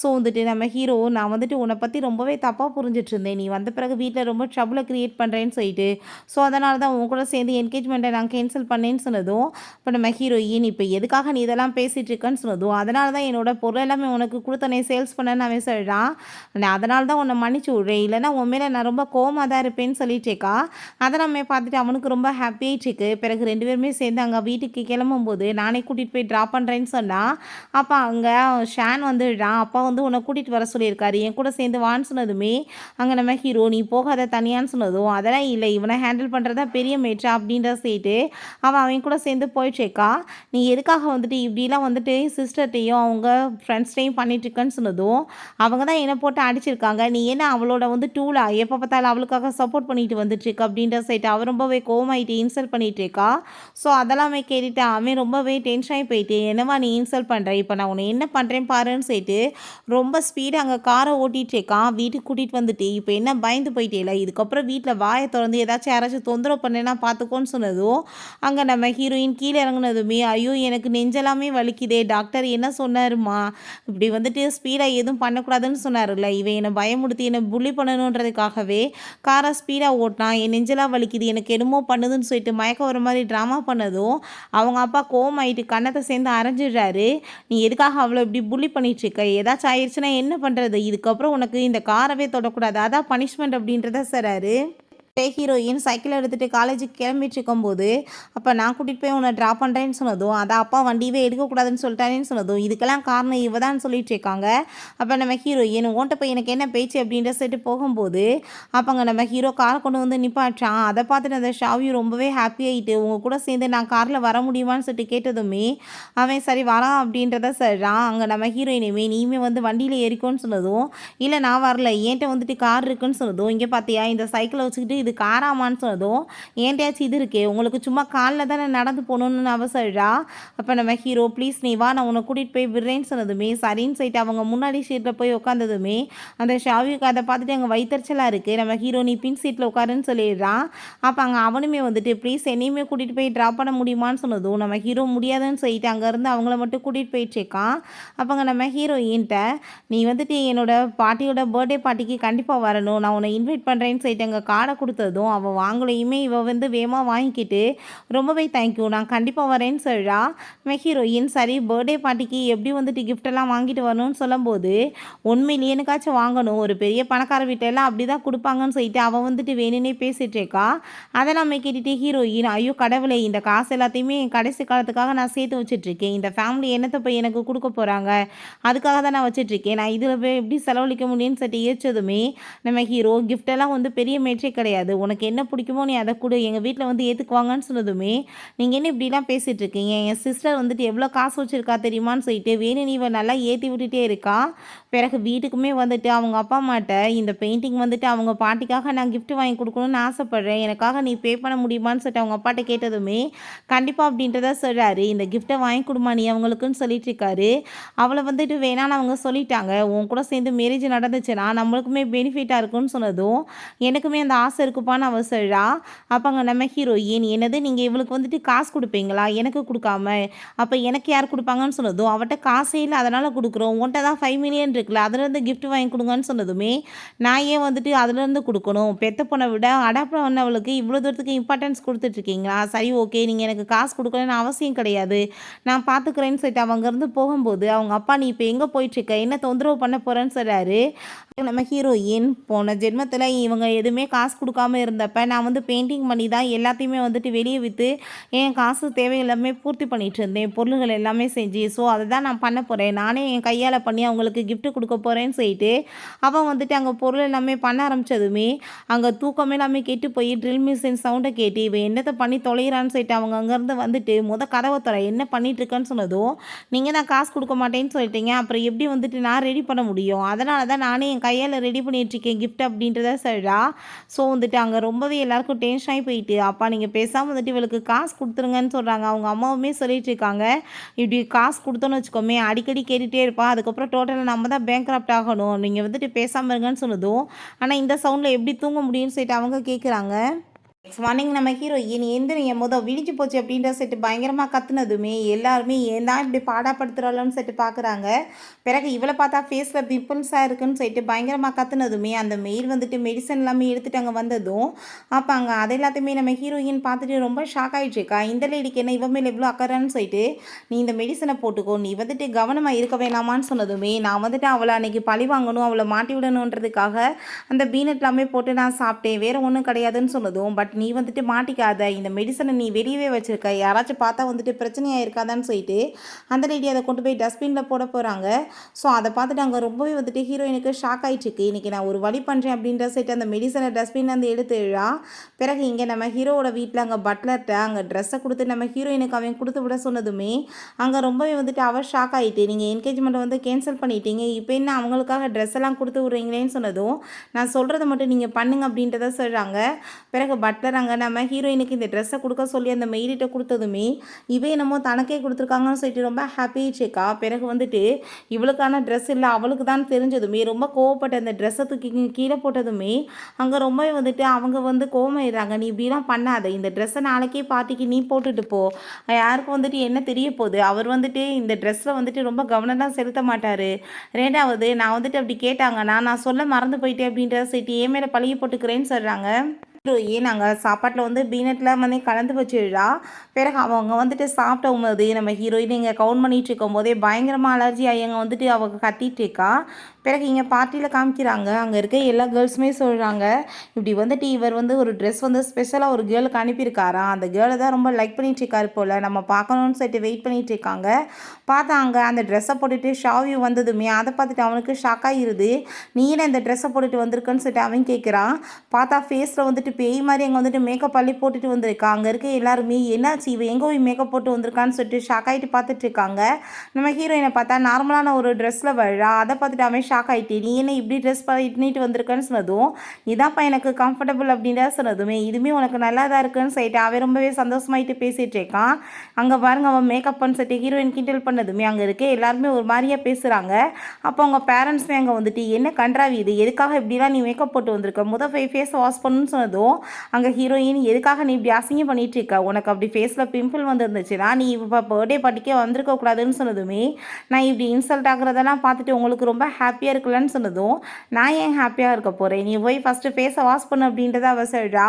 ஸோ வந்துட்டு நம்ம ஹீரோ, "நான் வந்துட்டு உன்ன பத்தி ரொம்பவே தப்பா புரிஞ்சுட்டு இருந்தேன். நீ வந்த பிறகு வீட்ல ரொம்ப ட்ரபிள கிரியேட் பண்றேன்னு சொல்லிட்டு. ஸோ அதனால தான் உன் கூட சேர்ந்து என்கேஜ்மெண்ட்ட நான் கேன்சல் பண்ணேன்னு" சொன்னதும், அப்ப நம்ம ஹீரோயின், "இப்ப எதுக்காக நீ இதெல்லாம் பேசிட்டு இருக்கன்னு" சொன்னதும், "அதனால தான் என்னோட பொருள் எல்லாமே உனக்கு குடுத்தனே சேல்ஸ் பண்ணேன்னு" அவன் சொல்றான். "நான் அதனால தான் உன்ன மன்னிச்சு விடுறேன். இல்லன்னா உன் மேல நான் ரொம்ப கோவமா தான் இருப்பேன்னு" சொல்லிட்டேக்கா. அதெல்லாமே பார்த்துட்டு அவனுக்கு ரொம்ப ஹாப்பி ஆயிட்டுருக்கு. பிறகு 2 பேருமே சேர்ந்து அங்க வீட்டுக்கு கிளம்பும்போது, "நானே கூட்டிட்டு போய் ட்ராப் பண்றேன்னு" சொன்னா. அப்ப அங்க ஷான் வந்துடுறான். "அப்பா வந்து உன்ன கூட்டிட்டு வர சொல்லியிருக்காரு. என் கூட சேர்ந்து வான்னு" சொன்னதுமே, அங்க நம்ம ஹீரோ, "நீ போகாத தனியான்னு" சொன்னதும், "அதெல்லாம் இல்ல. இவன ஹேண்டில் பண்றது தான் பெரிய மேட்ரா" அப்படின்ற சொல்லிட்டு அவன் கூட சேர்ந்து போயிட்டுருக்கா. "நீ எதுக்காக வந்துட்டு இப்படிலாம் வந்துட்டு சிஸ்டர்ட்டயும், அவங்க ஃப்ரெண்ட்ஸ்ட்டயும் பண்ணிட்டுருக்கன்னு" சொன்னதும், "அவங்க தான் என்ன போட்டு அடிச்சிருக்காங்க. நீ என்ன அவளோட வந்து டூலா? எப்ப பார்த்தாலும் அவளுக்காக சப்போர்ட் பண்ணிட்டு வந்துட்டுருக்க" அப்படின்ற சைட் அவ ரொம்பவே கோவமாயிட்டு இன்சல்ட் பண்ணிட்டு இருக்கா. ஸோ அதெல்லாமே கேட்டுட்டு அவன் ரொம்பவே டென்ஷன் ஆகி போயிட்டு, "என்னம்மா நீ இன்சல்ட் பண்ற? இப்ப நான் உன்ன என்ன பண்றேன் பாருன்னு" சொல்லிட்டு ரொம்ப ஸ்பீடா அங்க கார ஓட்டிட்டு இருக்கான். வீட்டுக்கு கூட்டிட்டு வந்துட்டு, "இப்ப என்ன பயந்து போயிட்டேல்ல? இதுக்கப்புறம் வீட்ல வாய தொறந்து ஏதாச்சும் யாராச்சும் தொந்தரவு பண்ணேன்னா பார்த்துக்கோன்னு" சொன்னதும், அங்க நம்ம ஹீரோயின் கீழ இறங்குனதுமே, "ஐயோ! எனக்கு நெஞ்செல்லாமே வலிக்குதே! டாக்டர் என்ன சொன்னாரும்மா? இப்படி வந்துட்டு ஸ்பீடா எதுவும் பண்ணக்கூடாதுன்னு சொன்னாருல்ல. இவன் என்ன பயமுறுத்தி என்ன புல்லி பண்ணணுன்றதுக்காகவே கார ஸ்பீடா ஓட்டுனான். என் நெஞ்செல்லாம் வலிக்குது. எனக்கு என்னமோ பண்ணுதுன்னு" சொல்லிட்டு மயக்கம் வர மாரி ட்ராமா பண்ணதும், அவங்க அப்பா கோவமாயிட்டு கன்னத்த சேர்ந்து அரைஞ்சிடுறாரு. "நீ எதுக்காக அவள இப்படி புல்லி பண்ணிட்டுருக்க? ஏதாச்சும் ஆயிருச்சுன்னா என்ன பண்றது? இதுக்கப்புறம் உனக்கு இந்த காரவே தொடக்கூடாது. அதான் பனிஷ்மெண்ட்" அப்படின்றத சொல்றாரு. ஹீரோயின் சைக்கிள் எடுத்துட்டு காலேஜுக்கு கிளம்பிட்டு இருக்கும்போது, அப்ப நான் கூட்டிட்டு போய் உன்ன ட்ராப் பண்றேன்னு சொன்னதும், அதான் அப்பா வண்டியவே எடுக்கக்கூடாதுன்னு சொல்லிட்டாரேன்னு சொன்னதும், இதுக்கெல்லாம் காரணம் இவ தான் சொல்லிட்டு இருக்காங்க. அப்ப நம்ம ஹீரோயின், "உன்ட்ட போய் எனக்கு என்ன பேச்சு?" அப்படின்ற சொல்லிட்டு போகும்போது, அப்பங்க நம்ம ஹீரோ கார கொண்டு வந்து நிப்பாட்டுறான். அத பார்த்துட்டு அந்த ஷாவியும் ரொம்பவே ஹாப்பி ஆயிட்டு, "உங்க கூட சேர்ந்து நான் கார்ல வர முடியுமான்னு?" சொல்லிட்டு கேட்டதுமே, அவன் சரி வரான் அப்படின்றத சொல்றான். அங்க நம்ம ஹீரோயினுமே, "நீயுமே வந்து வண்டியில ஏறிக்கோன்னு" சொன்னதும், "இல்ல நான் வரல. என்ட்ட வந்துட்டு கார் இருக்குன்னு" சொன்னதும், "இங்க பார்த்தியா இந்த சைக்கிள வச்சுக்கிட்டு இது காராமான்னு" சொன்னதும், "என்ட்டயாச்சும் இது இருக்கே, உங்களுக்கு சும்மா கால்ல தானே நடந்து போகணும்னு" அவ சொல்றா. அப்ப நம்ம ஹீரோ, "ப்ளீஸ் நீ வா, நான் உன்ன கூட்டிட்டு போய் விடுறேன்னு" சொன்னதுமே, சரின்னு சொல்லிட்டு அவங்க முன்னாடி சீட்ல போய் உட்காந்ததுமே, அந்த ஷாவிக்கு அத பார்த்துட்டு அங்க வயித்தெரிச்சலா இருக்கு. நம்ம ஹீரோ, "நீ பின் சீட்ல உட்காருன்னு" சொல்லிடுறான். அப்ப அங்க அவனுமே வந்துட்டு, "ப்ளீஸ் என்னையுமே கூட்டிட்டு போய் ட்ராப் பண்ண முடியுமான்னு" சொன்னதும், நம்ம ஹீரோ முடியாதுன்னு சொல்லிட்டு அங்கருந்து அவங்கள மட்டும் கூட்டிட்டு போயிட்டுருக்கான். அப்பங்க நம்ம ஹீரோயின்ட்ட, "நீ வந்துட்டு என்னோட பாட்டியோட பர்த்டே பார்ட்டிக்கு கண்டிப்பா வரணும். நான் உன்ன இன்வைட் பண்றேன்னு" சொல்லிட்டு அங்க கார்ட குடுத்ததும், அவ வாங்கலையுமே இவ வந்து வேகமா வாங்கிக்கிட்டு, "ரொம்பவே தேங்க்யூ. நான் கண்டிப்பா வரேன்னு" சொல்றா. நம்ம ஹீரோயின், சரி பர்த்டே பார்ட்டிக்கு எப்படி வந்துட்டு கிஃப்ட்டெல்லாம் வாங்கிட்டு வரணும்னு சொல்லும்போது, உண்மையிலேயே எனக்காச்சும் வாங்கணும். ஒரு பெரிய பணக்கார வீட்லலாம் அப்படிதான் குடுப்பாங்கன்னு சொல்லிட்டு அவ வந்துட்டு வேணுன்னே பேசிட்டு இருக்கா. அதெல்லாமே கேட்டுட்டு ஹீரோயின், "ஐயோ கடவுளே! இந்த காசு எல்லாத்தையுமே என் கடைசி காலத்துக்காக நான் சேர்த்து வச்சுட்டுருக்கேன். இந்த ஃபேமிலி என்னத்த போய் எனக்கு குடுக்க போறாங்க? அதுக்காக தான் நான் வச்சுட்டுருக்கேன். நான் இதில போய் எப்படி செலவழிக்க முடியும்ன்னு" சொல்லிட்டு யோசிச்சதுமே, நம்ம ஹீரோ, "கிஃப்ட்டெல்லாம் வந்து பெரிய மேட்டரே கிடையாது. உனக்கு என்ன பிடிக்குமோ நீ அத குடு. எங்க வீட்ல வந்து ஏத்துக்குவாங்கன்னு" சொன்னதுமே, "நீங்க என்ன இப்படிலாம் பேசிட்டு இருக்கீங்க? என் சிஸ்டர் வந்துட்டு எவ்வளோ காசு வச்சிருக்கா தெரியுமான்னு" சொல்லிட்டு வேணும்னே இவ நல்லா ஏத்தி விட்டுட்டே இருக்கா. பிறகு வீட்டுக்குமே வந்துட்டு அவங்க அப்பா அம்மாட்ட, "இந்த பெயிண்டிங் வந்துட்டு அவங்க பாட்டிக்காக நான் கிஃப்ட் வாங்கி குடுக்கணும்னு ஆசைப்படுறேன். எனக்காக நீ பே பண்ண முடியுமான்னு" சொல்லிட்டு அவங்க அப்பாட்ட கேட்டதுமே, "கண்டிப்பா" அப்படின்றத சொல்றாரு. "இந்த கிஃப்ட்ட வாங்கி குடும்மா நீ அவங்களுக்குன்னு" சொல்லிட்டு இருக்காரு. அவள வந்துட்டு வேணான்னு அவங்க சொல்லிட்டாங்க. "உன் கூட சேர்ந்து மேரேஜ் நடந்துச்சுன்னா நம்மளுக்குமே பெனிஃபிட்டா இருக்கும்னு" சொன்னதும், "எனக்குமே அந்த ஆசை இருக்குப்பான்னு" அவ சொல்றா. அப்பங்க நம்ம ஹீரோயின், "என்னது நீங்க இவளுக்கு வந்துட்டு காசு குடுப்பீங்களா? எனக்கு குடுக்காம? அப்ப எனக்கு யார் குடுப்பாங்கன்னு" சொன்னதும், "அவட்ட காசே இல்ல அதனால குடுக்குறோம். உன்ட்ட தான் 5,000,000 இருக்குல்ல அதுலேருந்து கிஃப்ட் வாங்கி குடுங்கன்னு" சொன்னதுமே, "நான் ஏன் வந்துட்டு அதுலேருந்து குடுக்கணும்? பெத்த பொண்ண விட அடாப்ட் பண்ணவளுக்கு இவ்வளோ தூரத்துக்கு இம்பார்ட்டன்ஸ் குடுத்துட்ருக்கீங்களா? சரி ஓகே. நீங்க எனக்கு காசு குடுக்கணும்னு அவசியம் கிடையாது. நான் பார்த்துக்கிறேன்னு" சொல்லிட்டு அவ அங்கருந்து போகும்போது, அவங்க அப்பா, "நீ இப்ப எங்க போயிட்டுருக்க? என்ன தொந்தரவு பண்ண போறன்னு" சொல்றாரு. நம்ம ஹீரோயின், "போன ஜென்மத்தில இவங்க எதுவுமே காசு குடுக்காம இருந்தப்ப, நான் வந்து பெயிண்டிங் பண்ணி தான் எல்லாத்தையுமே வந்துட்டு வெளிய வித்து, என் காசு தேவை எல்லாமே பூர்த்தி பண்ணிட்டு இருந்தேன். பொருள்கள் எல்லாமே செஞ்சு. ஸோ அத தான் நான் பண்ண போறேன். நானே என் கையால பண்ணி அவங்களுக்கு கிஃப்ட் குடுக்க போறேன்னு" சொல்லிட்டு, அவன் வந்துட்டு அங்க பொருள் எல்லாமே பண்ண ஆரம்பிச்சதுமே, அங்க தூக்கம் எல்லாமே கெட்டு போய் ட்ரில் மிஷின் சவுண்ட கேட்டு, இவன் என்னத்த பண்ணி தொலைகிறான்னு சொல்லிட்டு அவங்க அங்கருந்து வந்துட்டு, "மொத கதவ தொற. என்ன பண்ணிட்டு இருக்கன்னு" சொன்னதும், "நீங்க தான் காசு குடுக்க மாட்டேன்னு சொல்லிட்டீங்க. அப்புறம் எப்படி வந்துட்டு நான் ரெடி பண்ண முடியும்? அதனால தான் நானே என் கையால ரெடி பண்ணிட்டுருக்கேன் கிஃப்ட்" அப்படின்றத சொல்றா. ஸோ வந்துட்டு அங்க ரொம்பவே எல்லாருக்கும் டென்ஷன் ஆகி போயிட்டு, "அப்பா நீங்க பேசாம வந்துட்டு இவளுக்கு காசு குடுத்துருங்கன்னு" சொல்றாங்க. அவங்க அம்மாவுமே சொல்லிட்டு இருக்காங்க, "இப்படி காசு குடுத்தோம்னு வச்சுக்கோமே, அடிக்கடி கேட்டுட்டே இருப்பா. அதுக்கப்புறம் டோட்டலா நம்ம தான் பேங்க்ரப்ட் ஆகணும். நீங்க வந்துட்டு பேசாம இருங்கன்னு" சொன்னதும், ஆனா இந்த சவுண்ட்ல எப்படி தூங்க முடியும்னு சொல்லிட்டு அவங்க கேட்குறாங்க. நெக்ஸ்ட் மார்னிங் நம்ம ஹீரோயின் எந்திரிங்க விடிஞ்சு போச்சு அப்படின்ற செட்டு பயங்கரமாக கத்துனதுமே எல்லாருமே ஏன் தான் இப்படி பாடாப்படுத்துகிறாளோன்னு செட்டு பார்க்குறாங்க. பிறகு இவளை பார்த்தா ஃபேஸில் பிம்பிள்ஸாக இருக்குன்னு சொல்லிட்டு பயங்கரமாக கத்துனதுமே அந்த மெயில் வந்துட்டு மெடிசன் எல்லாமே எடுத்துகிட்டு அங்கே வந்ததும் அப்போ அங்கே அது எல்லாத்தையுமே நம்ம ஹீரோயின் பார்த்துட்டு ரொம்ப ஷாக் ஆகிடுச்சுக்கா. இந்த லேடிக்கு என்ன இவன் மேலே இவ்வளோ அக்கறான்னு சொல்லிட்டு நீ இந்த மெடிசனை போட்டுக்கோ, நீ வந்துட்டு கவனமாக இருக்க வேணாமான்னு சொன்னதுமே நான் வந்துட்டு அவளை அன்னைக்கு பழி வாங்கணும், அவளை மாட்டி விடணுன்றதுக்காக அந்த பீனட் எல்லாமே போட்டு நான் சாப்பிட்டேன், வேறு ஒன்றும் கிடையாதுன்னு சொன்னதும் பட் நீ வந்துட்டு மாட்டிக்காத, இந்த மெடிசனை நீ வெளியவே வச்சுருக்க, யாராச்சும் பார்த்தா வந்துட்டு பிரச்சனையாக இருக்காதான்னு சொல்லிட்டு அந்த லேடி அதை கொண்டு போய் டஸ்ட்பினில் போட போகிறாங்க. ஸோ அதை பார்த்துட்டு அங்கே ரொம்பவே வந்துட்டு ஹீரோயினுக்கு ஷாக் ஆகிடுச்சுக்கு. இன்றைக்கி நான் ஒரு வழி பண்ணுறேன் அப்படின்ற சொல்லிட்டு அந்த மெடிசனை டஸ்ட்பின் வந்து எடுத்துடா. பிறகு இங்கே நம்ம ஹீரோவோட வீட்டில் அங்கே பட்லர்கிட்ட அங்கே ட்ரெஸ்ஸை கொடுத்து நம்ம ஹீரோயினுக்கு அவன் கொடுத்து விட சொன்னதுமே அங்கே ரொம்பவே வந்துட்டு அவள் ஷாக் ஆகிட்டு, நீங்கள் என்கேஜ்மெண்ட்டை வந்து கேன்சல் பண்ணிட்டீங்க, இப்போ என்ன அவங்களுக்காக ட்ரெஸ் எல்லாம் கொடுத்து விட்றீங்களேன்னு சொன்னதும் நான் சொல்கிறத மட்டும் நீங்கள் பண்ணுங்க அப்படின்றத சொல்கிறாங்க. பிறகு பட்லர் அங்கே நம்ம ஹீரோயினுக்கு இந்த ட்ரெஸ்ஸை கொடுக்க சொல்லி அந்த மெயிலிட்ட கொடுத்ததுமே இவ என்னமோ தனக்கே கொடுத்துருக்காங்கன்னு சொல்லிட்டு ரொம்ப ஹாப்பியாச்சுக்கா. பிறகு வந்துட்டு இவளுக்கான ட்ரெஸ் இல்லை அவளுக்கு தான் தெரிஞ்சதுமே ரொம்ப கோவப்பட்ட அந்த ட்ரெஸ்ஸை தூக்கி கீழே போட்டதுமே அங்கே ரொம்பவே வந்துட்டு அவங்க வந்து கோவமாயிடுறாங்க. நீ இப்படிலாம் பண்ணாத, இந்த ட்ரெஸ்ஸை நாளைக்கே பார்ட்டிக்கு நீ போட்டுட்டு போ, யாருக்கு வந்துட்டு என்ன தெரிய போகுது, அவர் வந்துட்டு இந்த ட்ரெஸ்ஸில் வந்துட்டு ரொம்ப கவனம்லாம் செலுத்த மாட்டார், ரெண்டாவது நான் வந்துட்டு அப்படி கேட்டாங்கன்னா நான் சொல்ல மறந்து போயிட்டேன் அப்படின்றத சொல்லிட்டு ஏன் மேலே பழகி போட்டுக்கிறேன்னு சொல்கிறாங்க. ஏன் நாங்கள் சாப்பாட்டில் வந்து பீனட்டில் வந்து கலந்து வச்சுடா. பிறகு அவங்க வந்துட்டு சாப்பிட்ட போது நம்ம ஹீரோயின் இங்கே கவுண்ட் பண்ணிட்டு இருக்கும் போதே பயங்கரமாக அலர்ஜி ஆகிங்க வந்துட்டு அவங்க கத்திட்டு இருக்கா. பிறகு இங்கே பார்ட்டியில் காமிக்கிறாங்க, அங்கே இருக்க எல்லா கேர்ள்ஸுமே சொல்கிறாங்க இப்படி வந்துட்டு இவர் வந்து ஒரு ட்ரெஸ் வந்து ஸ்பெஷலாக ஒரு கேர்ளுக்கு அனுப்பியிருக்காராம், அந்த கேர்ளை தான் ரொம்ப லைக் பண்ணிட்டு இருக்காரு போல், நம்ம பார்க்கணுன்னு சொல்லிட்டு வெயிட் பண்ணிட்டு இருக்காங்க. பார்த்தா அங்கே அந்த ட்ரெஸ்ஸை போட்டுட்டு ஷாவி வந்ததுமே அதை பார்த்துட்டு அவனுக்கு ஷாக் ஆகிருது. நீ என்ன இந்த ட்ரெஸ்ஸை போட்டுட்டு வந்திருக்குன்னு சொல்லிட்டு அவன் கேட்குறான். பார்த்தா ஃபேஸில் வந்துட்டு பேய் மாதிரி அங்கே வந்துட்டு மேக்கப் அள்ளி போட்டுட்டு வந்திருக்கா. அங்கே இருக்க எல்லாருமே என்னாச்சு இவன் எங்கே போய் மேக்கப் போட்டு வந்திருக்கான்னு சொல்லிட்டு ஷாக் ஆகிட்டு பார்த்துட்டு இருக்காங்க. நம்ம ஹீரோயினை பார்த்தா நார்மலான ஒரு ட்ரெஸ்ஸில் வழா. அதை பார்த்துட்டு அவன் ஷாக் ஆகிட்டு நீ என்ன இப்படி ட்ரெஸ் பண்ணிட்டு வந்திருக்கான்னு சொன்னதும் இதான்ப்பா எனக்கு கம்ஃபர்டபுள் அப்படின்றத சொன்னதுமே இதுவுமே உனக்கு நல்லா தான் இருக்குன்னு சொல்லிட்டு அவன் ரொம்பவே சந்தோஷமாயிட்டு பேசிகிட்டு இருக்கான். அங்கே பாருங்க அவன் மேக்கப் பண்ண சொல்லிட்டு ஹீரோயின் கிண்டல் பண்ணதுமே அங்கே இருக்க எல்லாருமே ஒரு மாதிரியாக பேசுகிறாங்க. அப்போ அவங்க பேரண்ட்ஸுமே அங்கே வந்துட்டு என்ன கன்றாவி இது, எதுக்காக இப்படிலாம் நீ மேக்கப் போட்டு வந்திருக்க, ஃபேஸ் வாஷ் பண்ணுன்னு சொன்னதும் அங்கே ஹீரோயின் எதுக்காக நீ இப்படி அசிங்கம் பண்ணிட்டு இருக்க, உனக்கு அப்படி ஃபேஸில் பிம்பிள் வந்துருந்துச்சுன்னா நீ இப்போ பர்த்டே பார்ட்டிக்கே வந்திருக்க கூடாதுன்னு சொன்னதுமே நான் இப்படி இன்சல்ட் ஆகுறதெல்லாம் பார்த்துட்டு உங்களுக்கு ரொம்ப ஹாப்பியாக இருக்கலன்னு சொன்னதும் நான் ஏன் ஹாப்பியாக இருக்க போகிறேன், நீ போய் ஃபஸ்ட்டு ஃபேஸை வாஷ் பண்ணு அப்படின்றத அவ சொல்கிறா.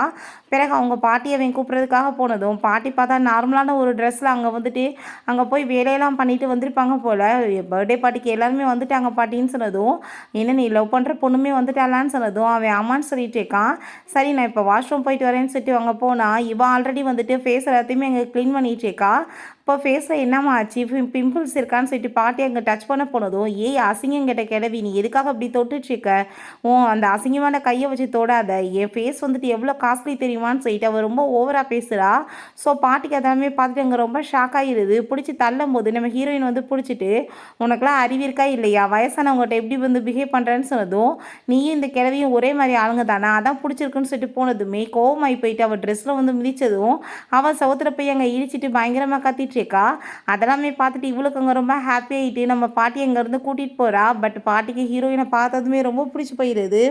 பிறகு அவங்க பாட்டியை அவன் கூப்பிட்றதுக்காக போனதும் பாட்டி பார்த்தா நார்மலான ஒரு ட்ரெஸ்ஸில் அங்கே வந்துட்டு அங்கே போய் வேலையெல்லாம் பண்ணிட்டு வந்திருப்பாங்க போல், பர்த்டே பார்ட்டிக்கு எல்லாருமே வந்துட்டாங்க பாட்டின்னு சொன்னதும் என்ன நீ லவ் பண்ணுற பொண்ணுமே வந்துட்டாலான்னு சொன்னதும் அவன் அம்மான்னு சொல்லிட்டு இருக்கான். சரி நான் இப்போ வாஷ்ரூம் போயிட்டு வரேன்னு சொல்லிட்டு அங்கே போனால் இவன் ஆல்ரெடி வந்துட்டு ஃபேஸ் எல்லாத்தையுமே அங்கே க்ளீன் பண்ணிட்டு இருக்கா. இப்போ ஃபேஸில் என்னம்மா ஆச்சு, பிம்பிள்ஸ் இருக்கான்னு சொல்லிட்டு பாட்டி அங்கே டச் பண்ண போனதும் ஏய் அசிங்கம் கிட்ட கிளவி நீ எதுக்காக அப்படி தொட்டுட்ருக்க, அந்த அசிங்கமான கையை வச்சு தொடாத, என் ஃபேஸ் வந்துட்டு எவ்வளோ காஸ்ட்லி தெரியுமான்னு சொல்லிட்டு அவள் ரொம்ப ஓவராக பேசுகிறா. ஸோ பாட்டிக்கு அதெல்லாமே பார்த்துட்டு அங்கே ரொம்ப ஷாக் ஆகிடுது. பிடிச்சி தள்ளும் போது நம்ம ஹீரோயின் வந்து பிடிச்சிட்டு உனக்குலாம் அறிவிருக்கா இல்லையா, வயசானவங்ககிட்ட எப்படி வந்து பிஹேவ் பண்ணுறேன்னு சொன்னதும் நீயும் இந்த கிழவியும் ஒரே மாதிரி ஆளுங்க தானே, அதான் பிடிச்சிருக்குன்னு சொல்லிட்டு போனதுமே கோவமாகி போயிட்டு அவள் ட்ரெஸ்ஸில் வந்து மிதித்ததும் அவள் சவுத்தில் போய் அங்கே இடிச்சிட்டு பயங்கரமாக கத்திட்டு இருக்கா. அதெல்லாமே பார்த்துட்டு இவளுக்கு அங்கே ரொம்ப ஹாப்பி ஆகிட்டு நம்ம பாட்டி அங்கேருந்து கூட்டிகிட்டு போகிறா. பட் பாட்டிக்கு ஹீரோயினை பார்த்ததுமே ரொம்ப பிடிச்சி போயிடுது.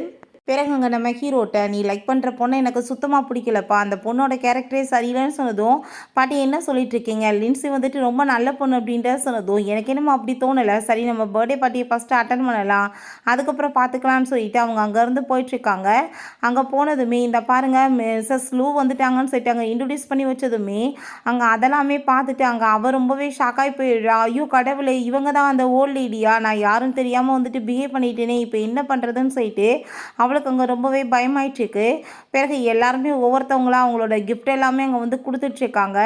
பிறகு அங்கே நம்ம ஹீரோட்ட நீ லைக் பண்ணுற பொண்ணை எனக்கு சுத்தமாக பிடிக்கலப்பா, அந்த பொண்ணோட கேரக்டரே சரியில்லைன்னு சொன்னதும் பாட்டி என்ன சொல்லிட்டு இருக்கீங்க, லின்சி வந்துட்டு ரொம்ப நல்ல பொண்ணு அப்படின்ற சொன்னதும் எனக்கு என்னமோ அப்படி தோணலை, சரி நம்ம பர்த்டே பார்ட்டியை ஃபஸ்ட்டு அட்டன் பண்ணலாம் அதுக்கப்புறம் பார்த்துக்கலான்னு சொல்லிட்டு அவங்க அங்கேருந்து போயிட்டுருக்காங்க. அங்கே போனதுமே இந்த பாருங்கள் மிஸ்ஸஸ் லூ வந்துட்டாங்கன்னு சொல்லிட்டு அங்கே இன்ட்ரடியூஸ் பண்ணி வச்சதுமே அங்கே அதெல்லாமே பார்த்துட்டு அங்கே அவள் ரொம்பவே ஷாக்காகி போயிடுறா. ஐயோ கடவுளே இவங்க தான் அந்த ஓல்ட் லேடியா, நான் யாரும் தெரியாமல் வந்துட்டு பிஹேவ் பண்ணிட்டேனே, இப்போ என்ன பண்ணுறதுன்னு சொல்லிட்டு அவளுக்கு அங்கே ரொம்பவே பயமாயிட்டுருக்கு. பிறகு எல்லாருமே ஒவ்வொருத்தவங்களாம் அவங்களோட கிஃப்ட் எல்லாமே அங்கே வந்து கொடுத்துட்ருக்காங்க.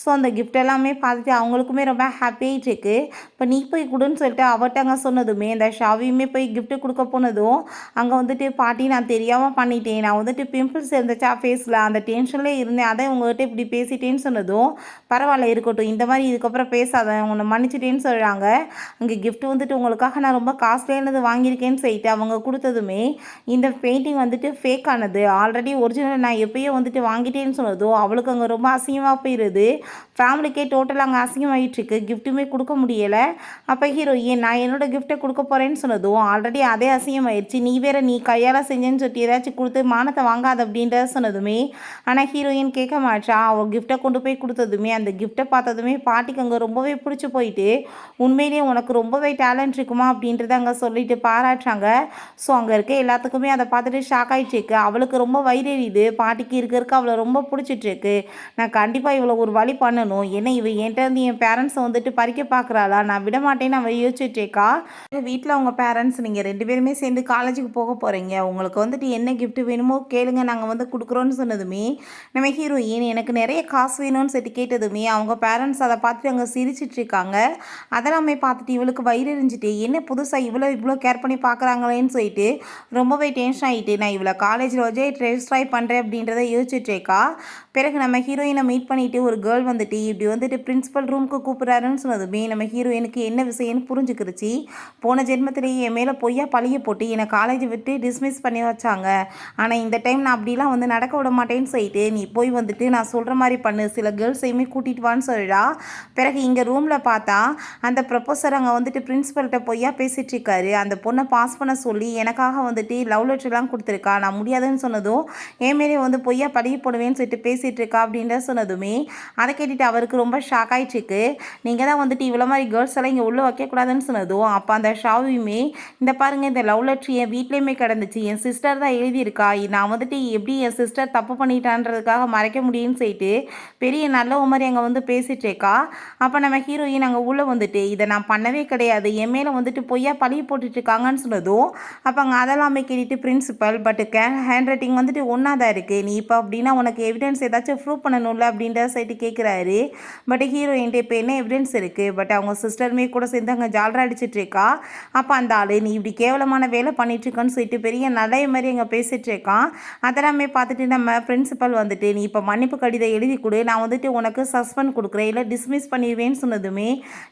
ஸோ அந்த கிஃப்ட் எல்லாமே பார்த்துட்டு அவங்களுக்குமே ரொம்ப ஹாப்பியாகிட்டுருக்கு. இப்போ நீ போய் கொடுன்னு சொல்லிட்டு அவட்ட அங்கே சொன்னதுமே இந்த ஷாவியுமே போய் கிஃப்ட்டு கொடுக்க போனதும் அங்கே வந்துட்டு பாட்டி நான் தெரியாமல் பண்ணிட்டேன், நான் வந்துட்டு பிம்பிள்ஸ் இருந்துச்சா ஃபேஸில் அந்த டென்ஷன்லேயே இருந்தேன், அதை உங்கள்கிட்ட இப்படி பேசிட்டேன்னு சொன்னதும் பரவாயில்ல இருக்கட்டும், இந்த மாதிரி இதுக்கப்புறம் பேசாத, உன்னை மன்னிச்சிட்டேன்னு சொல்கிறாங்க. அங்கே கிஃப்ட் வந்துட்டு உங்களுக்காக நான் ரொம்ப காஸ்ட்லியானது வாங்கியிருக்கேன்னு சொல்லிட்டு அவங்க கொடுத்ததுமே இந்த பெயிண்டிங் வந்துட்டு ஃபேக் ஆனது, ஆல்ரெடி ஒரிஜினல் நான் எப்பயோ வந்துட்டு வாங்கிட்டேன்னு சொன்னதோ அவளுக்கு அங்கே ரொம்ப அசிங்கமாக போயிடுது. ஃபேமிலிக்கே டோட்டலாக அங்கே அசிங்கமாயிட்டுருக்கு, கிஃப்ட்டுமே கொடுக்க முடியலை. அப்போ ஹீரோயின் நான் என்னோடய கிஃப்ட்டை கொடுக்க போகிறேன்னு சொன்னதும் ஆல்ரெடி அதே அசிங்கமாயிடுச்சு, நீ வேற நீ கையால் செஞ்சேன்னு சொல்லிட்டு ஏதாச்சும் கொடுத்து மானத்தை வாங்காத அப்படின்றத சொன்னதுமே ஆனால் ஹீரோயின் கேட்க மாட்டா. அவள் கிஃப்ட்டை கொண்டு போய் கொடுத்ததுமே அந்த கிஃப்ட்டை பார்த்ததுமே பாட்டிக்கு அங்கே ரொம்பவே பிடிச்சி போயிட்டு, உண்மையிலேயே உனக்கு ரொம்பவே டேலண்ட் இருக்குமா அப்படின்றத அங்கே சொல்லிட்டு பாராட்டுறாங்க. ஸோ அங்கே இருக்க எல்லாத்துக்குமே அதை பார்த்துட்டு ஷாக் ஆகிட்டுருக்கு. அவளுக்கு ரொம்ப வயிறெறியுது, பாட்டிக்கு இருக்க அவளை ரொம்ப பிடிச்சிட்ருக்கு. நான் கண்டிப்பாக இவ்வளோ ஒரு வழி பண்ணணும், ஏன்னா இவ என்கிட்ட இருந்து என் பேரண்ட்ஸை வந்துட்டு பறிக்க பார்க்குறாளா, நான் விட மாட்டேன்னு அவள் யோசிச்சுட்ருக்கா. வீட்டில் அவங்க பேரண்ட்ஸ் நீங்கள் 2 பேருமே சேர்ந்து காலேஜுக்கு போக போகிறீங்க, உங்களுக்கு வந்துட்டு என்ன கிஃப்ட் வேணுமோ கேளுங்க, நாங்கள் வந்து கொடுக்குறோன்னு சொன்னதுமே நம்ம ஹீரோயின் எனக்கு நிறைய காசு வேணும்னு சொல்லிட்டு கேட்டதுமே அவங்க பேரண்ட்ஸ் அதை பார்த்துட்டு அங்கே சிரிச்சிட்ருக்காங்க. அதெல்லாமே பார்த்துட்டு இவளுக்கு வயிறு எரிஞ்சிட்டு என்ன புதுசாக இவ்வளோ கேர் பண்ணி பார்க்குறாங்களேன்னு சொல்லிட்டு ரொம்பவே டென்ஷன் ஆகிட்டு நான் இவ்வளோ காலேஜில் வச்சே ட்ரை பண்ணுறேன் அப்படின்றத யோசிச்சுட்ருக்கா. பிறகு நம்ம ஹீரோயினை மீட் பண்ணிவிட்டு ஒரு கேர்ள் வந்துட்டு இப்படி வந்துட்டு பிரின்ஸிபல் ரூமுக்கு கூப்பிட்றாருன்னு சொன்னதுமே நம்ம ஹீரோயினுக்கு என்ன விஷயம்னு புரிஞ்சுக்கிருச்சு. போன ஜென்மத்திலேயே என் மேலே பொய்யா பழிய போட்டு என்னை காலேஜை விட்டு டிஸ்மிஸ் பண்ணி வச்சாங்க, ஆனால் இந்த டைம் நான் அப்படிலாம் வந்து நடக்க விட மாட்டேன்னு சொல்லிட்டு நீ போய் வந்துட்டு நான் சொல்கிற மாதிரி பண்ணு, சில கேர்ள்ஸையுமே கூட்டிகிட்டு வான்னு சொல்லிடா. பிறகு இங்கே ரூமில் பார்த்தா அந்த ப்ரொஃபஸர் அங்கே வந்துட்டு பிரின்ஸிபல்கிட்ட பொய்யா பேசிகிட்டு இருக்காரு. அந்த பொண்ணை பாஸ் பண்ண சொல்லி எனக்காக வந்துட்டு லவ் லெட்டர்லாம் கொடுத்துருக்கா, நான் முடியாதுன்னு சொன்னதும் என் மேலே வந்து பொய்யா பழிய போடுவேன்னு சொல்லிட்டு பேசிகிட்டு இருக்கா அப்படின்ற சொன்னதுமே அதை கேட்டுட்டு அவருக்கு ரொம்ப ஷாக் ஆகிட்டுருக்கு. நீங்கள் தான் வந்துட்டு இவ்வளோ மாதிரி கேர்ள்ஸ் எல்லாம் இங்கே உள்ளே வைக்கக்கூடாதுன்னு சொன்னதும் அப்போ அந்த ஷாவியுமே இந்த பாருங்கள் இந்த லவ் லெட்ரு என் வீட்லேயுமே கிடந்துச்சு, என் சிஸ்டர் தான் எழுதியிருக்கா, நான் வந்துட்டு எப்படி என் சிஸ்டர் தப்பு பண்ணிட்டான்றதுக்காக மறைக்க முடியும்னு சொல்லிட்டு பெரிய நல்ல மாதிரி அங்கே வந்து பேசிகிட்டு இருக்கா. அப்போ நம்ம ஹீரோயின் அங்கே உள்ளே வந்துட்டு இதை நான் பண்ணவே கிடையாது, என் மேலே வந்துட்டு பொய்யா பழி போட்டுட்ருக்காங்கன்னு சொன்னதும் அப்போ அங்கே அதெல்லாமே கேட்டுட்டு பிரின்சிபல் பட் ஹேண்ட் ரைட்டிங் வந்துட்டு ஒன்றா தான் இருக்குது, நீ இப்போ அப்படின்னா உனக்கு எவிடன்ஸ் ஏதாச்சும் ப்ரூவ் பண்ணணும்ல அப்படின்ற சைட்டு கேட்குறாரு. பட் ஹீரோயின்ட்டு இப்போ என்ன எவிடன்ஸ் இருக்குது, பட் அவங்க சிஸ்டருமே கூட சேர்ந்து அங்கே ஜாலரா அடிச்சிட்ருக்கா. அப்போ அந்த ஆள் நீ இப்படி கேவலமான வேலை பண்ணிட்டுருக்கான்னு சொல்லிட்டு பெரிய நல்ல மாதிரி அங்கே பேசிகிட்டு இருக்கான். அதெல்லாமே பார்த்துட்டு நம்ம பிரின்சிபல் வந்துட்டு நீ இப்போ மன்னிப்பு கடிதம் எழுதி கொடு, நான் வந்துட்டு உனக்கு சஸ்பெண்ட் கொடுக்குறேன் இல்லை டிஸ்மிஸ் பண்ணிடுவேன்னு சொன்னதுமே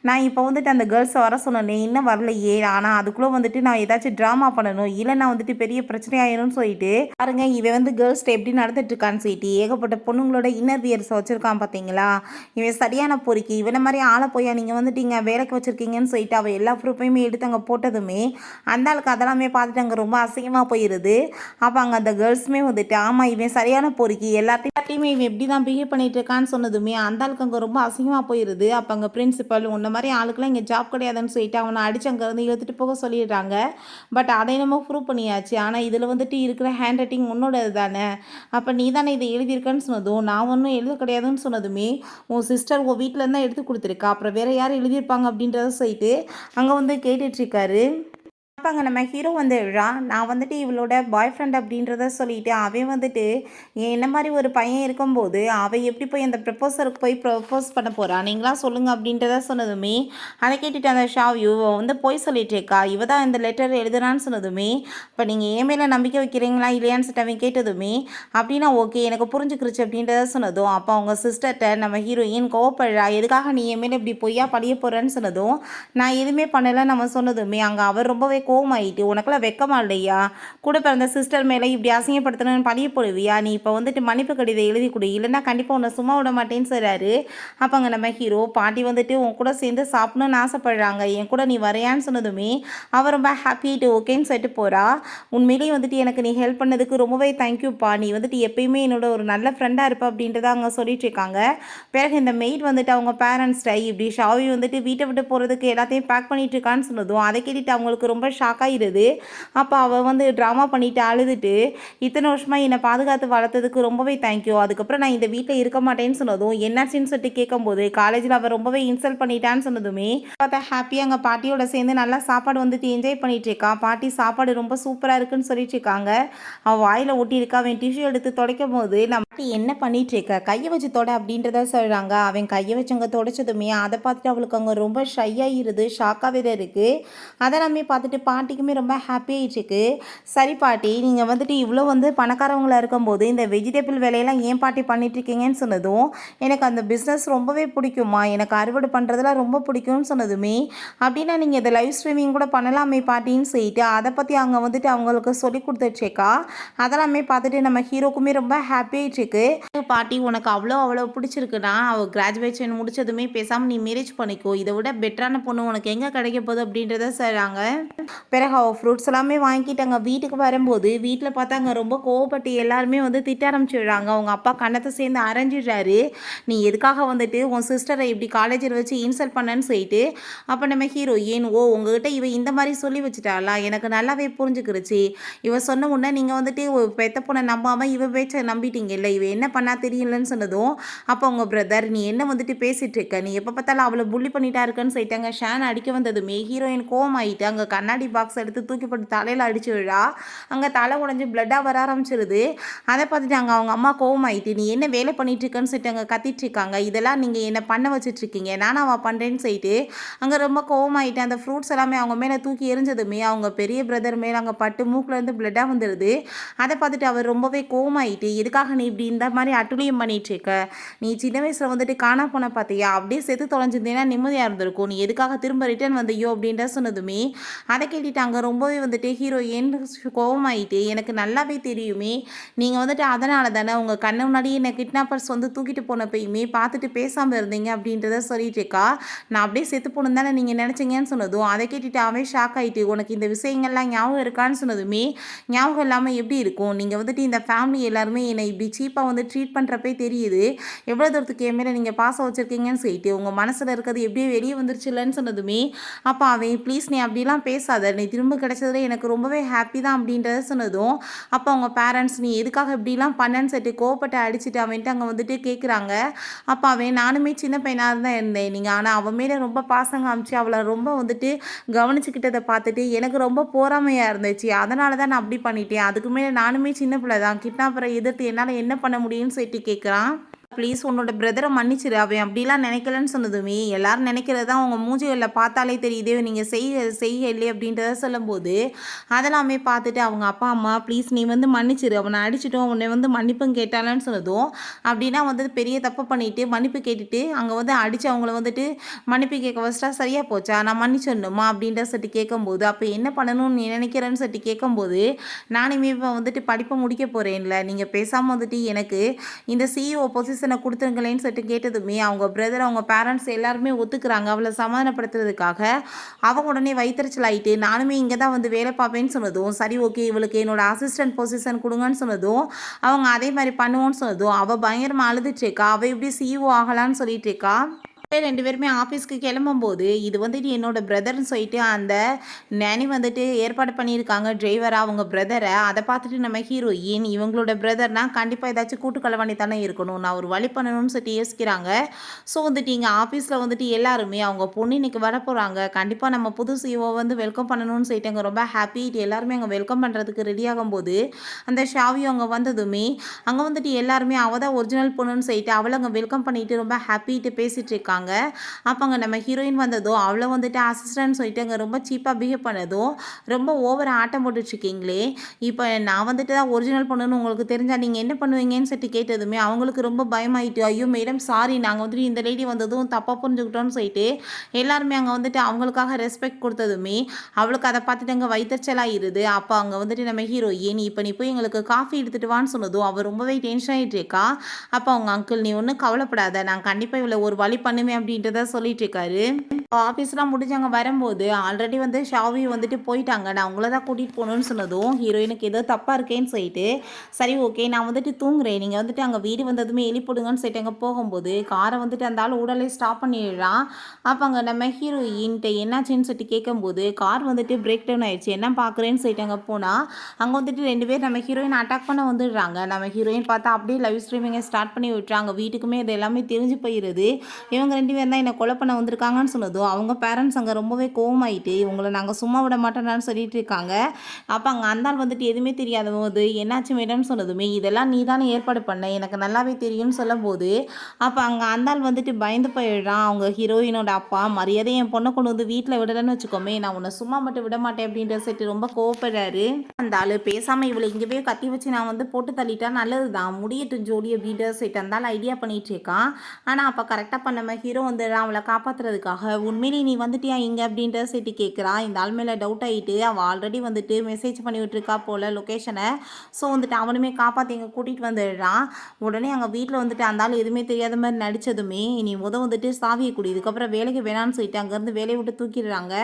நான் இப்போ வந்துட்டு அந்த கேர்ள்ஸை வர சொன்னேன், இன்னும் வரலையே, ஆனால் அதுக்குள்ளே வந்துட்டு நான் ஏதாச்சும் ட்ராமா பண்ணணும் இல்லைன்னா வந்துட்டு பெரிய பிரச்சனை ஆயிரும்னு சொல்லிட்டு பாருங்க இவன் வந்து கேர்ள்ஸ்ட்டு எப்படி நடந்துட்டு இருக்கான்னு சொல்லிட்டு ஏகப்பட்ட பொண்ணுங்களோட இன்னர் வியர்ஸை வச்சுருக்கான் பார்த்தீங்களா. இவன் சரியான பொறுக்கி, இவனை மாதிரி ஆளை போயா நீங்கள் வந்துட்டீங்க வேலைக்கு வச்சுருக்கீங்கன்னு சொல்லிட்டு அவள் எல்லா ப்ரூஃபையுமே எடுத்து அங்கே போட்டதுமே அந்த ஆளுக்கு அதெல்லாமே பார்த்துட்டு அங்கே ரொம்ப அசிங்கமாக போயிடுது. அப்போ அங்கே அந்த கேர்ள்ஸுமே வந்துட்டு ஆமாம் இவன் சரியான பொறுக்கி, எல்லாத்தையுமே இவன் எப்படி தான் பிஹேவ் பண்ணிட்டு இருக்கான்னு சொன்னதுமே அந்த ஆளுக்கு அங்கே ரொம்ப அசிங்கமாக போயிடுது. அப்போ அங்கே பிரின்சிபல் உன்ன மாதிரி ஆளுக்கெல்லாம் இங்கே ஜாப் கிடையாதுன்னு சொல்லிட்டு அவனை அடிச்சு அங்கேருந்து இழுத்துட்டு போக சொல்லிடுறாங்க. பட் அதை என்னமோ ப்ரூவ் பண்ணியாச்சு, ஆனால் இதில் வந்துட்டு இருக்கிற ஹேண்ட் ரைட்டிங் உன்னோடது தானே, அப்போ நீ தானே இதை எழுதியிருக்கேன்னு சொன்னதும் நான் ஒன்றும் எழுத கிடையாதுன்னு சொன்னதுமே உன் சிஸ்டர் உன் வீட்டில் இருந்தால் எடுத்து கொடுத்துருக்கா, அப்புறம் வேறு யார் எழுதியிருப்பாங்க அப்படின்றத சொல்லிட்டு அங்கே வந்து கேட்டுட்ருக்காரு. அப்போ அங்கே நம்ம ஹீரோ வந்து நான் வந்துட்டு இவளோட பாய் ஃப்ரெண்ட் அப்படின்றத சொல்லிட்டு அவன் வந்துட்டு என்ன மாதிரி ஒரு பையன் இருக்கும்போது அவள் எப்படி போய் அந்த ப்ரப்போசருக்கு போய் ப்ரப்போஸ் பண்ண போகிறா நீங்களாம் சொல்லுங்கள் அப்படின்றத சொன்னதுமே அதை கேட்டுட்டு அந்த ஷாவியூ வந்து போய் சொல்லிட்டு இருக்கா, இவ தான் இந்த லெட்டர் எழுதுறான்னு சொன்னதுமே இப்போ நீங்கள் என் மேலே நம்பிக்கை வைக்கிறீங்களா இல்லையான்னு சொல்லிட்டு அவன் கேட்டதுமே அப்படின்னா ஓகே எனக்கு புரிஞ்சுக்கிருச்சு அப்படின்றத சொன்னதும் அப்போ அவங்க சிஸ்டர்கிட்ட நம்ம ஹீரோயின் கோவப்படுறா, எதுக்காக நீ என் மேலே இப்படி பொய்யா படிய போகிறேன்னு சொன்னதும் நான் எதுவுமே பண்ணலை நம்ம சொன்னதுமே அங்கே அவர் ரொம்பவே கோவமாயிட்டு உனக்குலாம் வெக்கமா இல்லையா, கூட பிறந்த சிஸ்டர் மேலே இப்படி அசிங்கப்படுத்தணும்னு பழிய போடுவியா, நீ இப்போ வந்துட்டு மன்னிப்பு கடிதம் எழுதி கொடு இல்லைன்னா கண்டிப்பாக உன்னை சும்மா விட மாட்டேன்னு சொல்கிறாரு. அப்போ அங்கே நம்ம ஹீரோ பாட்டி வந்துட்டு உன் கூட சேர்ந்து சாப்பிடணும்னு ஆசைப்படுறாங்க, என் கூட நீ வரையான்னு சொன்னதுமே அவள் ரொம்ப ஹாப்பிட்டு ஓகேன்னு சொல்லிட்டு போகிறா. உண்மையிலேயே வந்துட்டு எனக்கு நீ ஹெல்ப் பண்ணதுக்கு ரொம்பவே தேங்க்யூப்பா, நீ வந்துட்டு எப்பயுமே என்னோட ஒரு நல்ல ஃப்ரெண்டாக இருப்ப அப்படின்றத அவங்க சொல்லிட்டு இருக்காங்க. பிறகு இந்த மெய்ட் வந்துட்டு அவங்க பேரண்ட்ஸ்டை இப்படி ஷாவி வந்துட்டு வீட்டை விட்டு போகிறதுக்கு எல்லாத்தையும் பேக் பண்ணிட்டு இருக்கான்னு சொன்னதும் அதை கேட்டுட்டு அவங்களுக்கு ரொம்ப ஷாக் ஆகிடுது. அப்போ அவள் வந்து ட்ராமா பண்ணிவிட்டு அழுதுட்டு இத்தனை வருஷமாக என்னை பாதுகாத்து வளர்த்ததுக்கு ரொம்பவே தேங்க்யூ, அதுக்கப்புறம் நான் இந்த வீட்டில் இருக்க மாட்டேன்னு சொன்னதும் என்னாச்சின்னு சொல்லிட்டு கேட்கும்போது காலேஜில் அவள் ரொம்பவே இன்சல்ட் பண்ணிட்டான்னு சொன்னதுமே பார்த்தா ஹாப்பியாக அங்கே பாட்டியோட சேர்ந்து நல்லா சாப்பாடு வந்துட்டு என்ஜாய் பண்ணிட்டு இருக்கா. பாட்டி சாப்பாடு ரொம்ப சூப்பராக இருக்குன்னு சொல்லிட்டு இருக்காங்க. அவள் வாயில் ஒட்டியிருக்கா. அவன் டிஷ்யூ எடுத்து துடைக்கும் போது நம்ம என்ன பண்ணிட்டு இருக்க கையை வச்சு தொட அப்படின்றத சொல்கிறாங்க. அவன் கையை வச்சு அங்கே துடைச்சதுமே அதை பார்த்துட்டு அவளுக்கு அங்கே ரொம்ப ஷை ஆகிருது, ஷாக்காகவே தான் இருக்குது. அதெல்லாமே பார்த்துட்டு பாட்டிக்குமே ரொம்ப ஹாப்பி ஆயிடுச்சுக்கு. சரி பாட்டி, நீங்கள் வந்துட்டு இவ்வளோ வந்து பணக்காரவங்களா இருக்கும்போது இந்த வெஜிடபிள் வேலையெல்லாம் ஏன் பாட்டி பண்ணிட்டுருக்கீங்கன்னு சொன்னதும், எனக்கு அந்த பிஸ்னஸ் ரொம்பவே பிடிக்குமா, எனக்கு அறுவடை பண்ணுறதுலாம் ரொம்ப பிடிக்கும்னு சொன்னதுமே, அப்படின்னா நீங்கள் இதை லைவ் ஸ்ட்ரீமிங் கூட பண்ணலாமே பாட்டின்னு சொல்லிட்டு அதை பற்றி அங்கே வந்துட்டு அவங்களுக்கு சொல்லி கொடுத்துருச்சேக்கா. அதெல்லாமே பார்த்துட்டு நம்ம ஹீரோக்குமே ரொம்ப ஹாப்பி ஆயிடுச்சுக்கு. பாட்டி உனக்கு அவ்வளோ பிடிச்சிருக்குன்னா அவள் கிராஜுவேஷன் முடிச்சதுமே பேசாமல் நீ மேரேஜ் பண்ணிக்கோ, இதை விட பெட்டரான பொண்ணு உனக்கு எங்கே கிடைக்க போகுது அப்படின்றத சொல்கிறாங்க. பிறகு அவள் ஃப்ரூட்ஸ் எல்லாமே வாங்கிட்டாங்க. வீட்டுக்கு வரும்போது வீட்டில் பார்த்தாங்க ரொம்ப கோவப்பட்டு எல்லாருமே வந்து திட்ட ஆரம்பிச்சிடுறாங்க. அவங்க அப்பா கண்ணத்தை சேர்ந்து அரைஞ்சிடுறாரு. நீ எதுக்காக வந்துட்டு உன் சிஸ்டரை இப்படி காலேஜில் வச்சு இன்சல்ட் பண்ணன்னு சொல்லிட்டு. அப்போ நம்ம ஹீரோயின், ஓ உங்ககிட்ட இவ இந்த மாதிரி சொல்லி வச்சுட்டாளா, எனக்கு நல்லாவே புரிஞ்சுக்கிருச்சு. இவ சொன்ன உடனே நீங்கள் வந்துட்டு பெத்த பொண்ணை நம்பாமல் இவ பேச்சை நம்பிட்டீங்க இல்லை, இவ என்ன பண்ணா தெரியலன்னு சொன்னதும், அப்போ உங்கள் பிரதர் நீ என்ன வந்துட்டு பேசிகிட்டு இருக்க, நீ எப்போ பார்த்தாலும் அவளை புள்ளி பண்ணிட்டா இருக்குன்னு சொல்லிட்டாங்க. ஷான் அடிக்க வந்ததுமே ஹீரோயின் கோவம் ஆகிட்டு அங்கே கண்ணாடி பாக்ஸ் எடுத்து தூக்கி போட்டு தலையில் அடிச்சு விழா. அங்கே தலை உடஞ்சி பிளட்டாக வர ஆரம்பிச்சிருது. அதை பார்த்துட்டு அங்கே அவங்க அம்மா கோவம் ஆகிட்டு நீ என்ன வேலை பண்ணிட்டு இருக்கன்னு சொல்லிட்டு அங்கே கத்திட்டு இருக்காங்க. இதெல்லாம் நீங்கள் என்ன பண்ண வச்சுட்ருக்கீங்க, நானும் அவள் பண்ணுறேன்னு சொல்லிட்டு அங்கே ரொம்ப கோவமாயிட்டு அந்த ஃப்ரூட்ஸ் எல்லாமே அவங்க மேலே தூக்கி எரிஞ்சதுமே அவங்க பெரிய பிரதர் மேலே அங்கே பட்டு மூக்கிலேருந்து பிளட்டாக வந்துடுது. அதை பார்த்துட்டு அவர் ரொம்பவே கோவமாயிட்டு, எதுக்காக நீ இப்படி இந்த மாதிரி அட்டுழியம் பண்ணிட்டு இருக்க, நீ சின்ன வயசில் வந்துட்டு காணா போன பார்த்தியா, அப்படியே செத்து தொலைஞ்சிருந்தேன்னா நிம்மதியாக இருந்திருக்கும், நீ எதுக்காக திரும்ப ரிட்டர்ன் வந்தையோ அப்படின்ற சொன்னதுமே அதை கேட்டுட்டு அங்கே ரொம்பவே வந்துட்டு ஹீரோயின் கோவமாயிட்டு, எனக்கு நல்லாவே தெரியுமே நீங்கள் வந்துட்டு அதனால தானே உங்கள் கண்ணு முன்னாடியே என்னை கிட்னாப்பர்ஸ் வந்து தூக்கிட்டு போனப்பயுமே பார்த்துட்டு பேசாமல் இருந்தீங்க அப்படின்றத சொல்லிட்டு இருக்கா. நான் அப்படியே செத்து போகணும் தானே நீங்கள் நினச்சிங்கன்னு சொன்னதும் அதை கேட்டுட்டு அவன் ஷாக் ஆகிட்டு, உனக்கு இந்த விஷயங்கள்லாம் ஞாபகம் இருக்கான்னு சொன்னதுமே, ஞாபகம் இல்லாமல் எப்படி இருக்கும், நீங்கள் வந்துட்டு இந்த ஃபேமிலி எல்லாருமே என்னை இப்படி சீப்பாக வந்து ட்ரீட் பண்ணுறப்பே தெரியுது, எவ்வளோ தூரத்துக்கு என் மேலே நீங்கள் பாசம் வச்சுருக்கீங்கன்னு சொல்லிட்டு உங்கள் மனசில் இருக்கிறது எப்படியே வெளியே வந்துருச்சு இல்லைன்னு சொன்னதுமே, அப்போ அவன் ப்ளீஸ் நீ அப்படிலாம் பேசாத, நீ திரும்ப கிடைச்சதுல எனக்கு ரொம்பவே ஹாப்பி தான் அப்படின்றத சொன்னதும், அப்போ அவங்க பேரண்ட்ஸ் நீ எதுக்காக இப்படிலாம் பண்ணன்னு சொல்லிட்டு கோவப்பட்டு அடிச்சுட்டு அவன்ட்டு அங்கே வந்துட்டு கேட்குறாங்க. அப்போ அவன் நானுமே சின்ன பையனாக தான் இருந்தேன், நீங்கள் ஆனால் அவன் மேலே ரொம்ப பாசம் காமிச்சு அவளை ரொம்ப வந்துட்டு கவனிச்சுக்கிட்டதை பார்த்துட்டு எனக்கு ரொம்ப பொறாமையாக இருந்துச்சு, அதனால தான் நான் அப்படி பண்ணிட்டேன், அதுக்கு மேலே நானுமே சின்ன பிள்ளை தான், கிட்னாப்பரை எதிர்த்து என்னால் என்ன பண்ண முடியும்னு சொல்லிட்டு கேட்குறான். ப்ளீஸ் உன்னோட பிரதரை மன்னிச்சிரு, அவன் அப்படிலாம் நினைக்கலன்னு சொன்னதுமே எல்லாரும் நினைக்கிறது தான் உங்கள் மூஞ்சிகளில் பார்த்தாலே தெரியுது, நீங்கள் செய்ய இல்லை அப்படின்றத சொல்லும்போது அதெல்லாமே பார்த்துட்டு அவங்க அப்பா அம்மா ப்ளீஸ் நீ வந்து மன்னிச்சிரு, அவனை அடிச்சிட்டோம் உன்னை வந்து மன்னிப்பும் கேட்டாலன்னு சொன்னதும், அப்படின்னா வந்து பெரிய தப்பு பண்ணிவிட்டு மன்னிப்பு கேட்டுட்டு அங்கே வந்து அடித்து அவங்கள வந்துட்டு மன்னிப்பு கேட்க வச்சிட்டா சரியாக போச்சா, நான் மன்னிச்சிடணுமா அப்படின்ற சொல்லிட்டு கேட்கும்போது, அப்போ என்ன பண்ணணும்னு நீ நினைக்கிறேன்னு சொல்லிட்டு கேட்கும்போது, நானுமே இப்போ வந்துட்டு படிப்பை முடிக்க போகிறேன்ல, நீங்கள் பேசாமல் வந்துட்டு எனக்கு இந்த சிஇஓ பொசிஷனை கொடுத்துருங்களேன்னு சொல்லிட்டு கேட்டதுமே அவங்க பிரதர் அவங்க பேரண்ட்ஸ் எல்லாருமே ஒத்துக்கிறாங்க. அவளை சமாதானப்படுத்துறதுக்காக அவங்க உடனே வைத்தறிச்சல் ஆகிட்டு நானுமே இங்கே தான் வந்து வேலை பார்ப்பேன்னு சொன்னதும், சரி ஓகே இவளுக்கு என்னோட அசிஸ்டன்ட் பொசிஷன் கொடுங்கன்னு சொன்னதும், அவங்க அதே மாதிரி பண்ணுவோன்னு சொன்னதும் அவள் பயங்கரமாக அழுதுட்டுருக்கா. அவள் எப்படி சிஇஓ ஆகலான்னு சொல்லிட்டு இருக்கா. ரெண்டு பேருமே ஆஃபீஸ்க்கு கிளம்பும்போது இது வந்துட்டு என்னோட பிரதர்னு சொல்லிட்டு அந்த நேனி வந்துட்டு ஏற்பாடு பண்ணியிருக்காங்க டிரைவராக அவங்க பிரதரை. அதை பார்த்துட்டு நம்ம ஹீரோயின் இவங்களோட பிரதர்னால் கண்டிப்பாக ஏதாச்சும் கூட்டு கலவாணி தானே இருக்கணும், நான் ஒரு வழி பண்ணணும்னு சொல்லிட்டு யோசிக்கிறாங்க. ஸோ வந்துட்டு இங்கே ஆஃபீஸில் வந்துட்டு எல்லாருமே அவங்க பொண்ணு இன்னைக்கு வர போகிறாங்க, கண்டிப்பாக நம்ம புது சிஓ வந்து வெல்கம் பண்ணணும்னு சொல்லிட்டு அங்கே ரொம்ப ஹாப்பி எல்லாருமே அங்கே வெல்கம் பண்ணுறதுக்கு ரெடி ஆகும்போது அந்த ஷாவியும் அங்கே வந்ததுமே அங்கே வந்துட்டு எல்லாருமே அவள் தான் ஒரிஜினல் பொண்ணுன்னு சொல்லிட்டு அவளை அங்கே வெல்கம் பண்ணிட்டு ரொம்ப ஹாப்பிட்டு பேசிகிட்டு இருக்காங்க. அப்போ அங்கே நம்ம ஹீரோயின் வந்ததும் அவளை வந்துட்டு அசிஸ்டன்ட் சொல்லிட்டு அங்கே ரொம்ப சீப்பாக பிஹேவ் பண்ணதும், ரொம்ப ஓவர் ஆட்டம் போட்டுட்ருக்கீங்களே, இப்போ நான் வந்துட்டு தான் ஒரிஜினல் பொண்ணுன்னு உங்களுக்கு தெரிஞ்சால் நீங்கள் என்ன பண்ணுவீங்கன்னு சொல்லிட்டு கேட்டதுமே அவங்களுக்கு ரொம்ப பயமாயிட்டு, ஐயோ மேடம் சாரி நாங்கள் வந்துட்டு இந்த லேடி வந்ததும் தப்பாக புரிஞ்சுக்கிட்டோன்னு சொல்லிட்டு எல்லாருமே அங்கே வந்துட்டு அவங்களுக்காக ரெஸ்பெக்ட் கொடுத்ததுமே அவளுக்கு அதை பார்த்துட்டு அங்கே வைத்தறிச்சலாகிடுது. அப்போ அங்கே வந்துட்டு நம்ம ஹீரோயின் இப்போ நீ போய் எங்களுக்கு காஃபி எடுத்துகிட்டு வான்னு சொன்னதும் அவள் ரொம்பவே டென்ஷன் ஆகிட்டு இருக்கா. அப்போ அவங்க அங்கிள் நீ ஒன்றும் கவலைப்படாத, நான் கண்டிப்பாக இவளை ஒரு வழி பண்ணுவேன் அப்படின்றத சொல்லிட்டு இருக்காரு. ஆஃபீஸ்லாம் முடிஞ்சவங்க வரும்போது ஆல்ரெடி வந்து ஷாவி வந்துட்டு போயிட்டாங்க, நான் உங்களை தான் கூட்டிகிட்டு போகணுன்னு சொன்னதும் ஹீரோயினுக்கு ஏதோ தப்பாக இருக்கேன்னு சொல்லிட்டு சரி ஓகே நான் வந்துட்டு தூங்குறேன், நீங்கள் வந்துட்டு அங்கே வீடு வந்ததுமே எழுப்பிடுங்கன்னு சொல்லிட்டு அங்கே போகும்போது காரை வந்துட்டு அந்த ஆள் உடலே ஸ்டாப் பண்ணிடுறான். அப்போ அங்கே நம்ம ஹீரோயின்ட்ட என்னாச்சுன்னு சொல்லிட்டு கேட்கும்போது கார் வந்துட்டு பிரேக் டவுன் ஆயிடுச்சு, என்ன பார்க்குறேன்னு சொல்லிட்டு அங்கே போனால் அங்கே வந்துட்டு ரெண்டு பேர் நம்ம ஹீரோயின் அட்டாக் பண்ண வந்துடுறாங்க. நம்ம ஹீரோயின் பார்த்தா அப்படியே லைவ் ஸ்ட்ரீமிங்கை ஸ்டார்ட் பண்ணி விட்டுறாங்க. வீட்டுக்குமே இது எல்லாமே தெரிஞ்சு போயிடுது. இவங்க 2 பேரும் தான் என்னை கொலை பண்ண வந்திருக்காங்கன்னு சொன்னதும் அவங்க பேரண்ட்ஸ் அங்கே ரொம்பவே கோவமாயிட்டு இவங்களை நாங்கள் சும்மா விட மாட்டோம்னு சொல்லிட்டு இருக்காங்க. அப்போ அங்கே அந்த ஆள் வந்துட்டு எதுவுமே தெரியாத போது என்னாச்சு மேடம்னு சொன்னதுமே இதெல்லாம் நீ தானே ஏற்பாடு பண்ண எனக்கு நல்லாவே தெரியும்னு சொல்லும்போது அப்போ அங்கே அந்த ஆள் வந்துட்டு பயந்து போயிடுறான். அவங்க ஹீரோயினோட அப்பா மரியாதை என் பொண்ணை கொண்டு வந்து வீட்டில் விடலன்னு வச்சுக்கோமே நான் உன்னை சும்மா மட்டும் விட மாட்டேன் அப்படின்ற செட்டு ரொம்ப கோவப்படுறாரு. அந்த ஆள் பேசாமல் இவளை இங்கே போய் கத்தி வச்சு நான் வந்து போட்டு தள்ளிட்டா நல்லது தான் முடியட்டும் ஜோடி அப்படின்ற செட் அந்த ஆள் ஐடியா பண்ணிட்டு இருக்கான். ஆனால் அப்போ கரெக்டாக பண்ணாம ஹீரோ வந்துடுறான் அவளை காப்பாற்றுறதுக்காக. உண்மையிலே நீ வந்துட்டியா இங்கே அப்படின்ற செட்டு கேட்குறா. இந்த ஆள் மேலே டவுட் ஆகிட்டு அவள் ஆல்ரெடி வந்துட்டு மெசேஜ் பண்ணி விட்டுருக்கா போல் லொக்கேஷனை. ஸோ வந்துட்டு அவனுமே காப்பாற்றி இங்கே கூட்டிகிட்டு வந்துடுறான். உடனே அங்கே வீட்டில் வந்துட்டு அந்த ஆள் எதுவுமே தெரியாத மாதிரி நடித்ததுமே நீ வந்துட்டு சாவியை குடி இதுக்கப்புறம் வேலைக்கு வேணான்னு சொல்லிட்டு அங்கேருந்து வேலையை விட்டு தூக்கிடுறாங்க.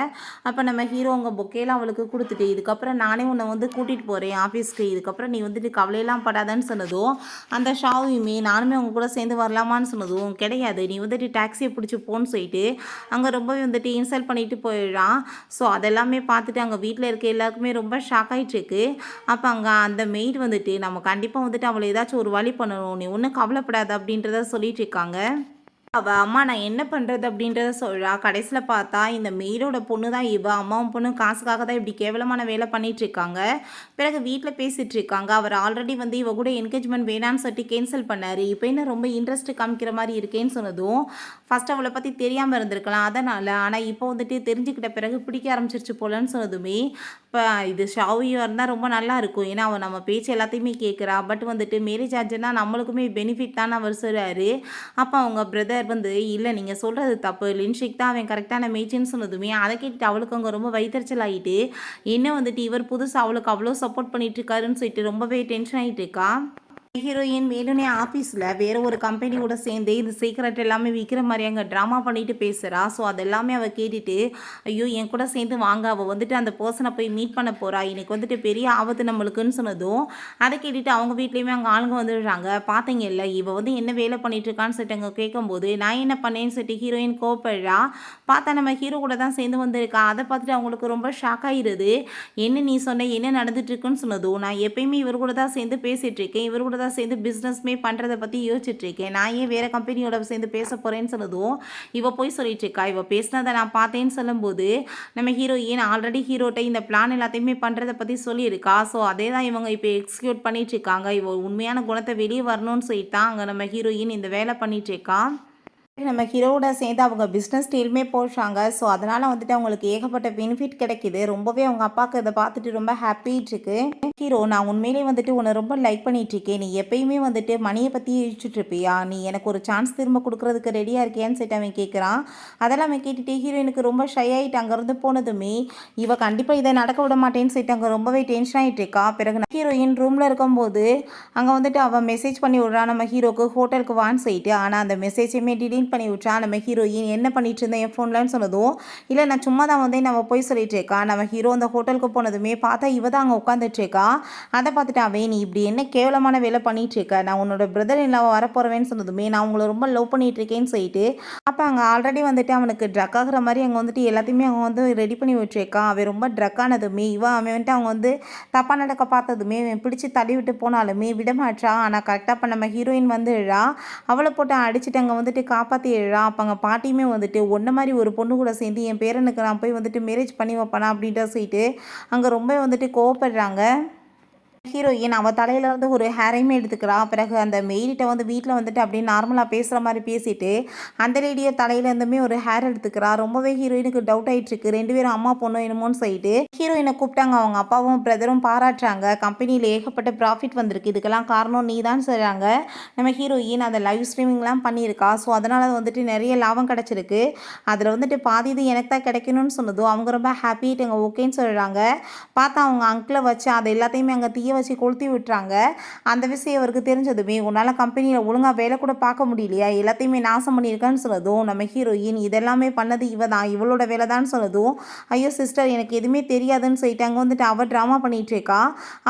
அப்போ நம்ம ஹீரோ உங்கள் பொக்கையெல்லாம் அவளுக்கு கொடுத்துட்டு இதுக்கப்புறம் நானே உன்னை வந்து கூட்டிகிட்டு போகிறேன் ஆஃபீஸ்க்கு இதுக்கப்புறம் நீ வந்துட்டு கவலையெல்லாம் படாதான்னு சொன்னதும் அந்த ஷாவையுமே நானுமே அவங்க கூட சேர்ந்து வரலாமான்னு சொன்னதும் கிடையாது நீ வந்துட்டு டாக்ஸியை பிடிச்சி போன்னு சொல்லிட்டு அங்கே ரொம்பவே வந்துட்டு இன்சல்ட் பண்ணிட்டு போயிடுறான். ஸோ அதெல்லாமே பார்த்துட்டு அங்கே வீட்டில் இருக்க எல்லாருக்குமே ரொம்ப ஷாக் ஆகிட்டுருக்கு. அப்போ அங்கே அந்த மெய்ட் வந்துட்டு நம்ம கண்டிப்பாக வந்துட்டு அவளை ஏதாச்சும் ஒரு வழி பண்ணணும் நீ ஒன்றும் கவலைப்படாத அப்படின்றத சொல்லிட்டு இருக்காங்க. அவள் அம்மா நான் என்ன பண்ணுறது அப்படின்றத சொல்கிறா. கடைசியில் பார்த்தா இந்த மெய்டோட பொண்ணு தான் அம்மாவும் பொண்ணு காசுக்காக தான் இப்படி கேவலமான வேலை பண்ணிகிட்ருக்காங்க. பிறகு வீட்டில் பேசிகிட்டு இருக்காங்க. அவர் ஆல்ரெடி வந்து இவ கூட என்கேஜ்மெண்ட் வேணான்னு சொல்லிட்டு கேன்சல் பண்ணார். இப்போ என்ன ரொம்ப இன்ட்ரெஸ்ட் காமிக்கிற மாதிரி இருக்கேன்னு சொன்னதும் ஃபஸ்ட் அவளை பற்றி தெரியாமல் இருந்திருக்கலாம் அதனால். ஆனால் இப்போ வந்துட்டு தெரிஞ்சுக்கிட்ட பிறகு பிடிக்க ஆரம்பிச்சிருச்சு போலன்னு சொன்னதுமே இப்போ இது ஷாவியாக இருந்தால் ரொம்ப நல்லா இருக்கும். ஏன்னா அவன் நம்ம பேச்சு எல்லாத்தையுமே கேட்குறா. பட் வந்துட்டு மேரேஜ் ஆச்சுன்னா நம்மளுக்குமே பெனிஃபிட் தான் அவர் சொல்கிறாரு. அப்போ அவங்க பிரதர் வந்து இல்லை நீங்கள் சொல்கிறது தப்பு லின்ஷிக் தான் அவன் கரெக்டான மேய்ச்சின்னு சொன்னதுமே அதை கேட்டுட்டு அவளுக்கு அவங்க ரொம்ப வைத்தறிச்சல் ஆகிட்டு என்ன வந்துட்டு இவர் புதுசாக அவளுக்கு அவ்வளோ சப்போர்ட் பண்ணிட்டு இருக்காருன்னு சொல்லிட்டு ரொம்பவே டென்ஷன் ஆகிட்டு இருக்கா. ஹீரோயின் வேணுனே ஆஃபீஸில் வேறு ஒரு கம்பெனியோட சேர்ந்து இந்த சீக்ரெட் எல்லாமே விற்கிற மாதிரி அங்கே ட்ராமா பண்ணிட்டு பேசுகிறா. ஸோ அதெல்லாமே அவள் கேட்டுட்டு ஐயோ என் கூட சேர்ந்து வாங்க அவள் வந்துட்டு அந்த பர்சனை போய் மீட் பண்ண போகிறா இன்னைக்கு வந்துட்டு பெரிய ஆபத்து நம்மளுக்குன்னு சொன்னதும் அதை கேட்டுட்டு அவங்க வீட்லேயுமே அங்கே ஆளுங்க வந்துடுறாங்க. பார்த்தீங்க இல்லை இவள் வந்து என்ன வேலை பண்ணிட்டு இருக்கான்னு சொல்லிட்டு அங்கே கேட்கும்போது நான் என்ன பண்ணேன்னு சொல்லிட்டு ஹீரோயின் கோவப்படுறா. பார்த்தா நம்ம ஹீரோ கூட தான் சேர்ந்து வந்திருக்கா. அதை பார்த்துட்டு அவங்களுக்கு ரொம்ப ஷாக் ஆகிடுது. என்ன நீ சொன்ன என்ன நடந்துட்டு இருக்குன்னு சொன்னதும் நான் எப்பயுமே இவர் கூட தான் சேர்ந்து பேசிகிட்டு இருக்கேன் இவர் கூட தான் சேர்ந்து பிஸ்னஸ்மே பண்ணுறதை பற்றி யோசிச்சுட்டு இருக்கேன் நான் ஏன் வேறு கம்பெனியோட சேர்ந்து பேச போகிறேன்னு சொன்னதும் இவ போய் சொல்லிட்டு இருக்கா. இவ பேசினதை நான் பார்த்தேன்னு சொல்லும்போது நம்ம ஹீரோயின் ஆல்ரெடி ஹீரோட்ட இந்த பிளான் எல்லாத்தையுமே பண்ணுறதை பற்றி சொல்லியிருக்கா. ஸோ அதே தான் இவங்க இப்போ எக்ஸிக்யூட் பண்ணிட்டு இருக்காங்க. இவ உண்மையான குணத்தை வெளியே வரணும்னு சொல்லிட்டு தான் அங்கே நம்ம ஹீரோயின் இந்த வேலை பண்ணிட்டு இருக்கா. நம்ம ஹீரோவோட சேர்ந்து அவங்க பிஸ்னஸ் டீலுமே போடுறாங்க. ஸோ அதனால் வந்துட்டு அவங்களுக்கு ஏகப்பட்ட பெனிஃபிட் கிடைக்கிது. ரொம்பவே அவங்க அப்பாவுக்கு இதை பார்த்துட்டு ரொம்ப ஹாப்பிட்டு ஹீரோ நான் உண்மையிலே வந்துட்டு உன்னை ரொம்ப லைக் பண்ணிகிட்ருக்கேன். நீ எப்பயுமே வந்துட்டு மணியை பற்றி யோசிச்சுட்ருப்பியா நீ எனக்கு ஒரு சான்ஸ் திரும்ப கொடுக்குறதுக்கு ரெடியாக இருக்கியான்னு சொல்லிட்டு அவன் கேட்குறான். அதெல்லாம் அவன் கேட்டுட்டு ஹீரோயினுக்கு ரொம்ப ஷை ஆகிட்டு அங்கேருந்து போனதுமே இவ கண்டிப்பாக இதை நடக்க விட மாட்டேன்னு சொல்லிட்டு அங்கே ரொம்பவே டென்ஷன் ஆகிட்டு இருக்கா. பிறகு ஹீரோயின் ரூமில் இருக்கும்போது அங்கே வந்துட்டு அவன் மெசேஜ் பண்ணி விட்றான் நம்ம ஹீரோக்கு ஹோட்டலுக்கு வான்னு சொல்லிட்டு. ஆனால் அந்த மெசேஜையுமே டிலீட் பண்ணி விட்றா. நம்ம ஹீரோயின் என்ன பண்ணிட்டு இருந்தேன் என் ஃபோன்லன்னு சொன்னதும் இல்லை நான் சும்மா தான் வந்து நம்ம போய் சொல்லிட்டு இருக்கா. நம்ம ஹீரோ அந்த ஹோட்டலுக்கு போனதுமே பார்த்தா இவ தான் அங்கே உட்காந்துட்டு இருக்கா. அதை பார்த்துட்டு அவன் நீ இப்படி என்ன கேவலமான வேலை பண்ணிட்டு இருக்க நான் உன்னோட பிரதர் இல்லாம வரப்போறவேன்னு சொன்னதுமே நான் உங்களை ரொம்ப லவ் பண்ணிட்டு இருக்கேன்னு சொல்லிட்டு அப்போ அங்கே ஆல்ரெடி வந்துட்டு அவனுக்கு ட்ரக் ஆகிற மாதிரி அங்கே வந்துட்டு எல்லாத்தையுமே அவங்க வந்து ரெடி பண்ணி விட்டுருக்கான். அவன் ரொம்ப ட்ரக் ஆனதுமே அவன் வந்துட்டு அவங்க வந்து தப்பாக நடக்க பார்த்ததுமே அவன் பிடிச்சி தள்ளி விட்டு போனாலுமே விடமாட்டான். ஆனால் கரெக்டாக இப்போ நம்ம ஹீரோயின் வந்துடுறா. அவளை போட்டு அடிச்சுட்டு அங்கே வந்துட்டு காப்பாற்றிடுறா. அப்போ அங்கே பாட்டியுமே வந்துட்டு ஒன்றை மாதிரி ஒரு பொண்ணு கூட சேர்ந்து என் பேரனுக்கு நான் போய் வந்துட்டு மேரேஜ் பண்ணி வைப்பேனா அப்படின்ற சொல்லிட்டு அங்கே ரொம்ப வந்துட்டு கோவப்படுறாங்க. ஹீரோயின் அவள் தலையிலேருந்து ஒரு ஹேரையுமே எடுத்துக்கிறா. பிறகு அந்த மெய்டிட்ட வந்து வீட்டில் வந்துட்டு அப்படியே நார்மலாக பேசுகிற மாதிரி பேசிட்டு அந்த லேடியை தலையிலேருந்துமே ஒரு ஹேர் எடுத்துக்கிறா. ரொம்பவே ஹீரோயினுக்கு டவுட் ஆகிட்டுருக்கு. 2 பேரும் அம்மா பொண்ணு என்னமோன்னு சொல்லிட்டு ஹீரோயினை கூப்பிட்டாங்க. அவங்க அப்பாவும் பிரதரும் பாராட்டுறாங்க. கம்பெனியில் ஏகப்பட்ட ப்ராஃபிட் வந்திருக்கு இதுக்கெல்லாம் காரணம் நீ தான் சொல்கிறாங்க. நம்ம ஹீரோயின் அதை லைவ் ஸ்ட்ரீமிங்லாம் பண்ணியிருக்கா. ஸோ அதனால் வந்துட்டு நிறைய லாபம் கிடச்சிருக்கு. அதில் வந்துட்டு பாதி இது எனக்கு தான் கிடைக்கணும்னு சொன்னதும் அவங்க ரொம்ப ஹாப்பிட்டு அங்கே ஓகேன்னு சொல்கிறாங்க. பார்த்தா அவங்க அங்கிளை வச்சு அதை எல்லாத்தையுமே அங்கே தீய வச்சு கொளுத்தி விட்டுறாங்க. அந்த விஷயம் அவருக்கு தெரிஞ்சதுமே உன்னால் கம்பெனியில் ஒழுங்காக வேலை கூட பார்க்க முடியலையா எல்லாத்தையுமே நாசம் பண்ணியிருக்கான்னு சொன்னதும் நம்ம ஹீரோயின் இதெல்லாமே பண்ணது இவ தான் இவளோட வேலை தான் சொன்னதும் ஐயோ சிஸ்டர் எனக்கு எதுவுமே தெரியாதுன்னு சொல்லிட்டு அங்கே வந்துட்டு அவள் ட்ராமா பண்ணிகிட்டு இருக்கா.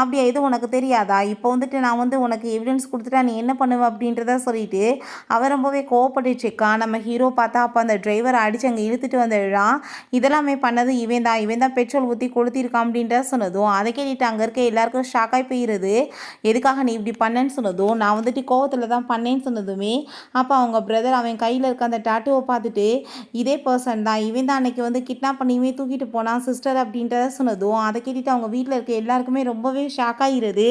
அப்படியா எதுவும் உனக்கு தெரியாதா இப்போ வந்துட்டு நான் வந்து உனக்கு எவிடன்ஸ் கொடுத்துட்டா நீ என்ன பண்ணுவ அப்படின்றத சொல்லிட்டு அவன் ரொம்பவே கோவப்பட்டுட்டு இருக்கா. நம்ம ஹீரோ பார்த்தா அப்போ அந்த டிரைவரை அடித்து அங்கே இழுத்துட்டு வந்துடுறான். இதெல்லாமே பண்ணது இவன் தான் பெட்ரோல் ஊற்றி கொளுத்திருக்கான் அப்படின்றத சொன்னதும் அதை கேட்டுட்டு அங்கே இருக்க எல்லாருக்கும் ஷாக் ஷாக்காகி போயிடுது. எதுக்காக நீ இப்படி பண்ணேன்னு சொன்னதும், நான் வந்துட்டு கோவத்தில் தான் பண்ணேன்னு சொன்னதுமே, அப்போ அவங்க பிரதர் அவன் கையில் இருக்க அந்த டாட்டூவை பார்த்துட்டு, இதே பர்சன் தான், இவன் தான் அன்னைக்கு வந்து கிட்னாப் பண்ணியுமே தூக்கிட்டு போனான் சிஸ்டர் அப்படின்றத சொன்னதும், அதை கேட்டுட்டு அவங்க வீட்டில் இருக்க எல்லாருக்குமே ரொம்பவே ஷாக் ஆகிருது.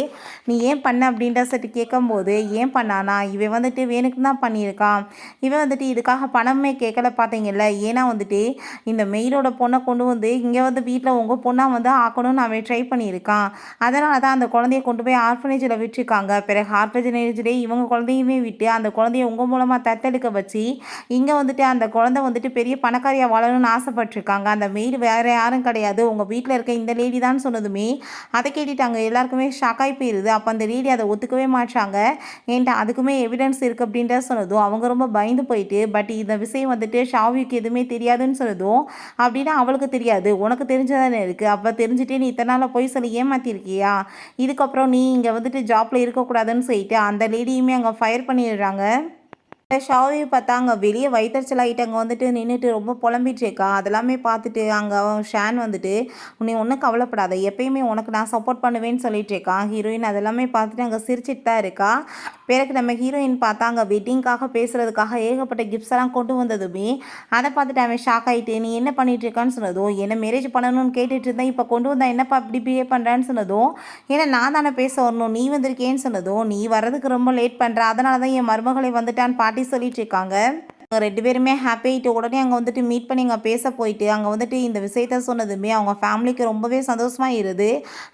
நீ ஏன் பண்ண அப்படின்ற சட்டு கேட்கும்போது, ஏன் பண்ணானா, இவன் வந்துட்டு வேணுக்கு தான் பண்ணியிருக்கான், இவன் வந்துட்டு இதுக்காக பணமே கேட்கல பார்த்தீங்கல்ல, ஏன்னா வந்துட்டு இந்த மெயிலோட பொண்ணை கொண்டு வந்து இங்கே வந்து வீட்டில் உங்கள் பொண்ணாக வந்து ஆக்கணும்னு அவன் ட்ரை பண்ணியிருக்கான். அதனால தான் அந்த குழந்தைய கொண்டு போய் ஆர்ஃபனேஜில் விட்டுருக்காங்க. பிறகு ஆர்ஃபனேஜ்லேயே இவங்க குழந்தையுமே விட்டு அந்த குழந்தைய உங்கள் மூலமாக தத்தெடுக்க வச்சு இங்கே வந்துட்டு அந்த குழந்தை வந்துட்டு பெரிய பணக்காரியாக வாழணும்னு ஆசைப்பட்டிருக்காங்க. அந்த மெயில் வேறு யாரும் கிடையாது, உங்கள் வீட்டில் இருக்க இந்த லேடி தான் சொன்னதுமே அதை கேட்டுட்டாங்க எல்லாருக்குமே ஷாக்காகி போயிடுது. அப்போ அந்த லேடி அதை ஒத்துக்கவே மாட்டாங்க. ஏன்ட்டா அதுக்குமே எவிடன்ஸ் இருக்குது அப்படின்றத சொன்னதும் அவங்க ரொம்ப பயந்து போயிட்டு, பட் இந்த விஷயம் வந்துட்டு ஷாவிக்கு எதுவுமே தெரியாதுன்னு சொன்னதும், அப்படின்னா அவளுக்கு தெரியாது, உனக்கு தெரிஞ்சதானே இருக்குது, அப்போ தெரிஞ்சுட்டே நீ இத்தனை நாளில் போய் சொல்லி ஏமாற்றிருக்கியா, இதுக்கப்புறம் நீ இங்கே வந்துட்டு ஜாப்பில் இருக்கக்கூடாதுன்னு சொல்லிட்டு அந்த லேடியுமே அங்கே ஃபயர் பண்ணிடுறாங்க. ஷாவையை பார்த்தா அங்கே வெளியே வயிற்றுச்சல் ஆகிட்டு அங்கே வந்துட்டு நின்றுட்டு ரொம்ப புலம்பிட்டு இருக்கா. அதெல்லாமே பார்த்துட்டு அங்கே அவன் ஷான் வந்துட்டு, நீ ஒன்றும் கவலைப்படாத, எப்பயுமே உனக்கு நான் சப்போர்ட் பண்ணுவேன்னு சொல்லிட்டு இருக்கான். ஹீரோயின் அதெல்லாமே பார்த்துட்டு அங்கே சிரிச்சிட்டு தான் இருக்கா. பிறகு நம்ம ஹீரோயின் பார்த்தா அங்கே வெட்டிங்காக பேசுகிறதுக்காக ஏகப்பட்ட கிஃப்ட்ஸ் எல்லாம் கொண்டு வந்ததுமே அதை பார்த்துட்டு அவன் ஷாக் ஆகிட்டு, நீ என்ன பண்ணிட்டு இருக்கான்னு சொன்னதும், என்ன மேரேஜ் பண்ணணும்னு கேட்டுட்டு இருந்தேன், இப்போ கொண்டு வந்தா என்னப்பா இப்படி பிஹேவ் பண்ணுறான்னு சொன்னதும், ஏன்னா நான் தானே பேச வரணும், நீ வந்திருக்கேன்னு சொன்னதும், நீ வர்றதுக்கு ரொம்ப லேட் பண்ணுற, அதனால தான் என் மருமகளை வந்துட்டான்னு பாட்டி சொல்லிட்டு இருக்காங்க. 2 பேருமே ஹாப்பி ஆகிட்டு உடனே அங்கே வந்துட்டு மீட் பண்ணி அங்கே பேச போயிட்டு அங்கே வந்துட்டு இந்த விஷயத்த சொன்னதுமே அவங்க ஃபேமிலிக்கு ரொம்பவே சந்தோஷமாக இருது.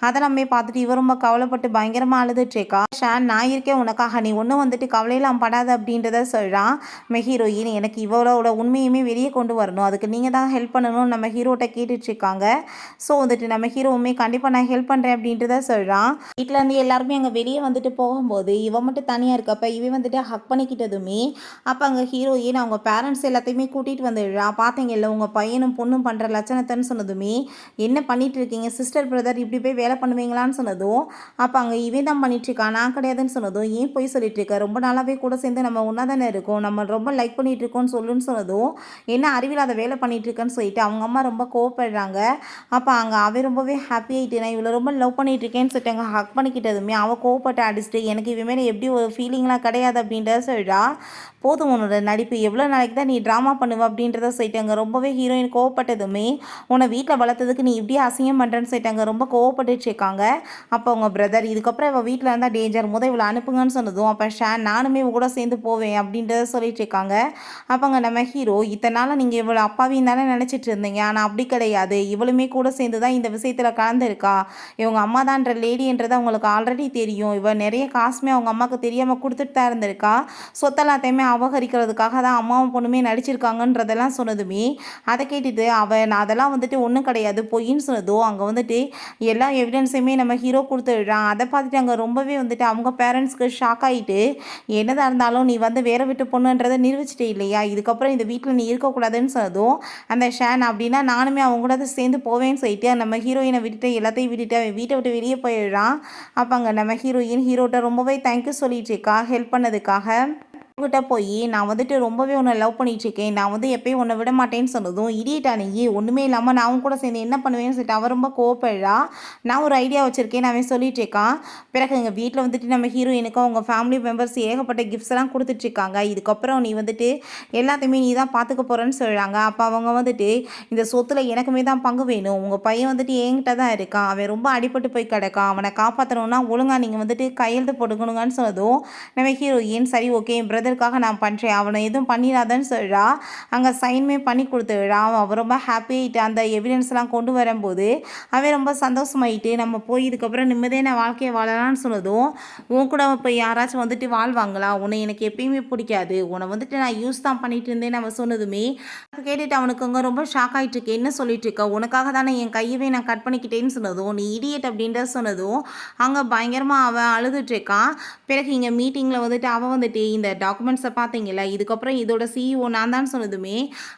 அதெல்லாமே பார்த்துட்டு இவ ரொம்ப கவலைப்பட்டு பயங்கரமாக அழுதுட்ருக்கா. ஷான், நான் இருக்கேன் உனக்காக, நீ ஒன்றும் வந்துட்டு கவலையெல்லாம் படாத அப்படின்றத சொல்கிறான். நம்ம ஹீரோயின், எனக்கு இவளோட உண்மையுமே வெளியே கொண்டு வரணும், அதுக்கு நீங்கள் தான் ஹெல்ப் பண்ணணும்னு நம்ம ஹீரோட்ட கேட்டுட்ருக்காங்க. ஸோ வந்துட்டு நம்ம ஹீரோவுமே கண்டிப்பாக நான் ஹெல்ப் பண்ணுறேன் அப்படின்றத சொல்கிறான். வீட்டிலேருந்து எல்லாருமே அங்கே வெளியே வந்துட்டு போகும்போது இவன் மட்டும் தனியாக இருக்கப்ப இவன் வந்துட்டு ஹக் பண்ணிக்கிட்டதுமே அப்போ அங்கே ஹீரோயின் அவங்க பேரண்ட்ஸ் எல்லாத்தையுமே கூட்டிகிட்டு வந்துடுறா. பார்த்தீங்கல்ல உங்கள் பையனும் பொண்ணும் பண்ணுற லட்சணத்தைன்னு சொன்னதுமே, என்ன பண்ணிட்டு இருக்கீங்க சிஸ்டர் பிரதர், இப்படி போய் வேலை பண்ணுவீங்களான்னு சொன்னதும், அப்போ அங்கே இவன் தான் பண்ணிட்டுருக்கான், நான் கிடையாதுன்னு சொன்னதும், ஏன் போய் சொல்லிட்டு இருக்க, ரொம்ப நாளாகவே கூட சேர்ந்து நம்ம ஒன்றா தானே இருக்கோம், நம்ம ரொம்ப லைக் பண்ணிட்டு இருக்கோம்னு சொல்லுன்னு சொன்னதும், என்ன அறிவில்லாத வேலை பண்ணிட்டு இருக்கேன்னு சொல்லிட்டு அவங்க அம்மா ரொம்ப கோவப்படுறாங்க. அப்போ அங்கே அவன் ரொம்பவே ஹாப்பி ஆகிட்டு, நான் இவ்வளோ ரொம்ப லவ் பண்ணிட்டு இருக்கேன்னு சொல்லிட்டு அங்கே ஹக் பண்ணிக்கிட்டதுமே அவள் கோவப்பட்டு அடிச்சுட்டு, எனக்கு இவன் மேலே எப்படி ஒரு ஃபீலிங்லாம் கிடையாது அப்படின்றத சொல்கிறா. போதும் உன்னோட நடிப்பு, எவ்வளோ நாளைக்கு தான் நீ ட்ராமா பண்ணுவ அப்படின்றத சொல்லிட்டாங்க. ரொம்பவே ஹீரோயின் கோவப்பட்டதுமே, உன்னை வீட்டில் வளர்த்ததுக்கு நீ இப்படியே அசிங்கம் பண்ணுறேன்னு சொல்லிட்டாங்க. ரொம்ப கோவப்பட்டுட்டு இருக்காங்க. அப்போ அவங்க பிரதர், இதுக்கப்புறம் இவள் வீட்டில் இருந்தால் டேஞ்சர், இவளை அனுப்புங்கன்னு சொன்னதும், அப்போ ஷான், நானுமே இவ கூட சேர்ந்து போவேன் அப்படின்றத சொல்லிட்டு இருக்காங்க. அப்போங்க நம்ம ஹீரோ, இத்தனை நாள் நீங்கள் இவ்வளோ அப்பாவின்னு தானே நினச்சிட்டு இருந்தீங்க, ஆனால் அப்படி கிடையாது, இவளுமே கூட சேர்ந்து தான் இந்த விஷயத்தில் கலந்துருக்கா, இவங்க அம்மா தான்ற லேடின்றது அவங்களுக்கு ஆல்ரெடி தெரியும், இவள் நிறைய காசுமே அவங்க அம்மாவுக்கு தெரியாமல் கொடுத்துட்டு தான் இருந்திருக்கா, சொத்தெல்லாத்தையுமே அபகரிக்கிறதுக்காக தான் அம்மாவும் பொண்ணுமே நடிச்சிருக்காங்கன்றதெல்லாம் சொன்னதுமே அதை கேட்டுட்டு அவன் அதெல்லாம் வந்துட்டு ஒன்றும் கிடையாது பொய்ன்னு சொன்னதோ அங்கே வந்துட்டு எல்லா எவிடன்ஸையுமே நம்ம ஹீரோ கொடுத்துடுறான். அதை பார்த்துட்டு அங்கே ரொம்பவே வந்துட்டு அவங்க பேரண்ட்ஸ்க்கு ஷாக் ஆகிட்டு, என்னதான் இருந்தாலும் நீ வந்து வேற வீட்டு பொண்ணுன்றதை நிரூபிச்சிட்டே இல்லையா, இதுக்கப்புறம் இந்த வீட்டில் நீ இருக்கக்கூடாதுன்னு சொன்னதும் அந்த ஷான், அப்படின்னா நானுமே அவங்க கூட சேர்ந்து போவேன்னு சொல்லிட்டு நம்ம ஹீரோயினை விட்டுட்டு எல்லாத்தையும் விட்டுட்டு அவன் வீட்டை விட்டு வெளியே போயிடுறான். அப்போ அங்கே நம்ம ஹீரோயின் ஹீரோட்ட ரொம்பவே தேங்க்யூ சொல்லிட்டு இருக்கா ஹெல்ப் பண்ணதுக்காக. கிட்ட போய் நான் வந்துட்டு ரொம்பவே உன்னை லவ் பண்ணிட்டுருக்கேன், நான் வந்து எப்பயும் உன்னை விட மாட்டேன்னு சொன்னதும், இடியட்டா நீ ஒன்றுமே இல்லாமல் நான் அவன் கூட சேர்ந்து என்ன பண்ணுவேன்னு சொல்லிட்டு அவன் ரொம்ப கோவப்படுறா. நான் ஒரு ஐடியா வச்சுருக்கேன் அவன் சொல்லிட்டு இருக்கான். பிறகு எங்கள் வீட்டில் வந்துட்டு நம்ம ஹீரோயினுக்கும் அவங்க ஃபேமிலி மெம்பர்ஸ் ஏகப்பட்ட கிஃப்ட்ஸ் எல்லாம் கொடுத்துட்ருக்காங்க, இதுக்கப்புறம் நீ வந்துட்டு எல்லாத்தையுமே நீ தான் பார்த்துக்க போகிறேன்னு சொல்கிறாங்க. அப்போ அவங்க வந்துட்டு இந்த சொத்தில் எனக்குமே தான் பங்கு வேணும், உங்கள் பையன் வந்துட்டு என்கிட்ட தான் இருக்கான், அவன் ரொம்ப அடிபட்டு போய் கிடக்கான், அவனை காப்பாற்றணும்னா ஒழுங்காக நீங்கள் வந்துட்டு கையெழுத்து போட்டுக்கணுங்கன்னு சொன்னதும் நம்ம ஹீரோயின், சரி ஓகே பிரதர் அதற்காக நான் பண்ணுறேன், அவனை எதுவும் பண்ணிடாதன்னு சொல்கிறா. அங்கே சைன்மே பண்ணி கொடுத்துடுறா. அவன் ரொம்ப ஹாப்பி ஆகிட்டு அந்த எவிடன்ஸ்லாம் கொண்டு வரும்போது அவன் ரொம்ப சந்தோஷமாயிட்டு, நம்ம போய் இதுக்கப்புறம் நிம்மதியான வாழ்க்கையை வாழலாம்னு சொன்னதும், உன் கூட இப்போ யாராச்சும் வந்துட்டு வாழ்வாங்களா, உன்னை எனக்கு எப்பயுமே பிடிக்காது, உன்னை வந்துட்டு நான் யூஸ் தான் பண்ணிட்டு இருந்தேன்னு அவன் சொன்னதுமே கேட்டுட்டு அவனுக்கு அங்கே ரொம்ப ஷாக் ஆகிட்டு இருக்கு. என்ன சொல்லிட்டு இருக்க, உனக்காக தானே என் கையவே நான் கட் பண்ணிக்கிட்டேன்னு சொன்னதும், நீ இடியட் அப்படின்றத சொன்னதும் அங்கே பயங்கரமாக அவன் அழுதுட்டு இருக்கான். பிறகு இங்கே மீட்டிங்கில் வந்துட்டு அவன் வந்துட்டு இந்த டாக்டர் டாக்குமெண்ட்ஸை பார்த்தீங்கல்ல, இதுக்கப்புறம் இதோட சிஇஓ நான் தான் சொன்னதுமே,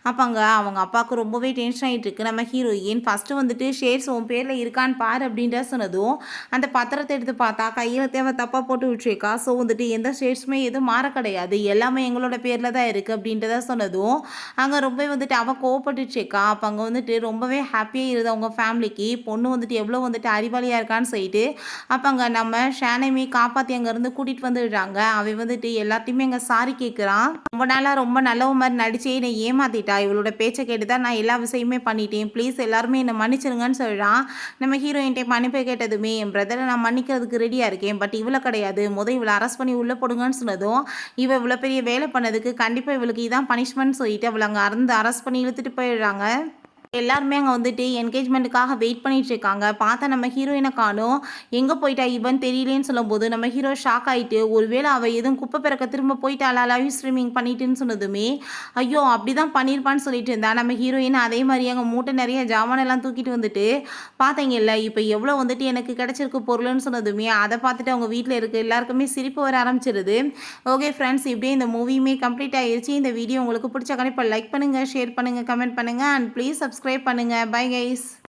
அப்போ அங்கே அவங்க அப்பாவுக்கு ரொம்பவே டென்ஷன் ஆகிட்டு இருக்கு. நம்ம ஹீரோயின் ஃபஸ்ட்டு வந்துட்டு ஷேர்ஸ் உன் பேரில் இருக்கான்னு பாரு அப்படின்ற சொன்னதும், அந்த பத்திரத்தை எடுத்து பார்த்தா கையெழுத்தே அவள் தப்பாக போட்டு விட்டுருக்கா. ஸோ வந்துட்டு எந்த ஷேர்ஸுமே எதுவும் மாற கிடையாது, எல்லாமே எங்களோட பேரில் தான் இருக்குது அப்படின்றத சொன்னதும் அங்கே ரொம்ப வந்துட்டு அவள் கோவப்பட்டுச்சேக்கா. அப்போ அங்கே வந்துட்டு ரொம்பவே ஹாப்பியாக இருந்தது அவங்க ஃபேமிலிக்கு. பொண்ணு வந்துட்டு எவ்வளோ வந்துட்டு அறிவாளியாக இருக்கான்னு சொல்லிட்டு அப்போ அங்கே நம்ம ஷானையுமே காப்பாற்றி அங்கேருந்து கூட்டிகிட்டு வந்துடுறாங்க. அவன் வந்துட்டு எல்லாத்தையுமே அங்கே சாரி கேட்குறான். ரொம்ப நாளாக ரொம்ப நல்லவ மாதிரி நடிச்சே என்னை ஏமாத்திட்டா, இவளோட பேச்சை கேட்டு தான் நான் எல்லா விஷயமே பண்ணிட்டேன், ப்ளீஸ் எல்லாருமே என்னை மன்னிச்சிருங்கன்னு சொல்கிறான். நம்ம ஹீரோயின்ட்டே மன்னிப்பை கேட்டதுமே, என் பிரதரை நான் மன்னிக்கிறதுக்கு ரெடியாக இருக்கேன், பட் இவ்வளோ கிடையாது, இவளை அரெஸ்ட் பண்ணி உள்ளே போடுங்கன்னு சொன்னதும், இவ்வளோ பெரிய வேலை பண்ணதுக்கு கண்டிப்பாக இவளுக்கு இதான் பனிஷ்மெண்ட் சொல்லிட்டு அவளை அங்கே அரெஸ்ட் பண்ணி இழுத்துட்டு போயிடுறாங்க. எல்லாருமே அங்கே வந்துட்டு என்கேஜ்மெண்ட்டுக்காக வெயிட் பண்ணிட்டு இருக்காங்க. பார்த்தா நம்ம ஹீரோயினை காணோம். எங்கே போயிட்டா இவன் தெரியலேன்னு சொல்லும்போது நம்ம ஹீரோ ஷாக் ஆகிட்டு, ஒருவேளை அவள் எதுவும் குப்பை பிறக்க திரும்ப போயிட்டாளா லைவ் ஸ்ட்ரீமிங் பண்ணிட்டுன்னு சொன்னதுமே, ஐயோ அப்படி தான் பண்ணியிருப்பான்னு சொல்லிட்டு இருந்தா நம்ம ஹீரோயின். அதே மாதிரி அங்கே மூட்டை நிறைய ஜாமானெல்லாம் தூக்கிட்டு வந்துட்டு பார்த்தீங்கல்ல, இப்போ எவ்வளோ வந்துட்டு எனக்கு கிடச்சிருக்கு பொருள்னு சொன்னதுமே, அதை பார்த்துட்டு அவங்க வீட்டில் இருக்க எல்லாருக்குமே சிரிப்பு வர ஆரம்பிச்சிருது. ஓகே ஃப்ரெண்ட்ஸ், இப்படியே இந்த மூவியுமே கம்ப்ளீட் ஆகிடுச்சு. இந்த வீடியோ உங்களுக்கு பிடிச்ச கண்டிப்பாக லைக் பண்ணுங்கள், ஷேர் பண்ணுங்கள், கமெண்ட் பண்ணுங்கள் அண்ட் ப்ளீஸ் சப்ஸ்கிரைப் பண்ணுங்கள். Bye guys.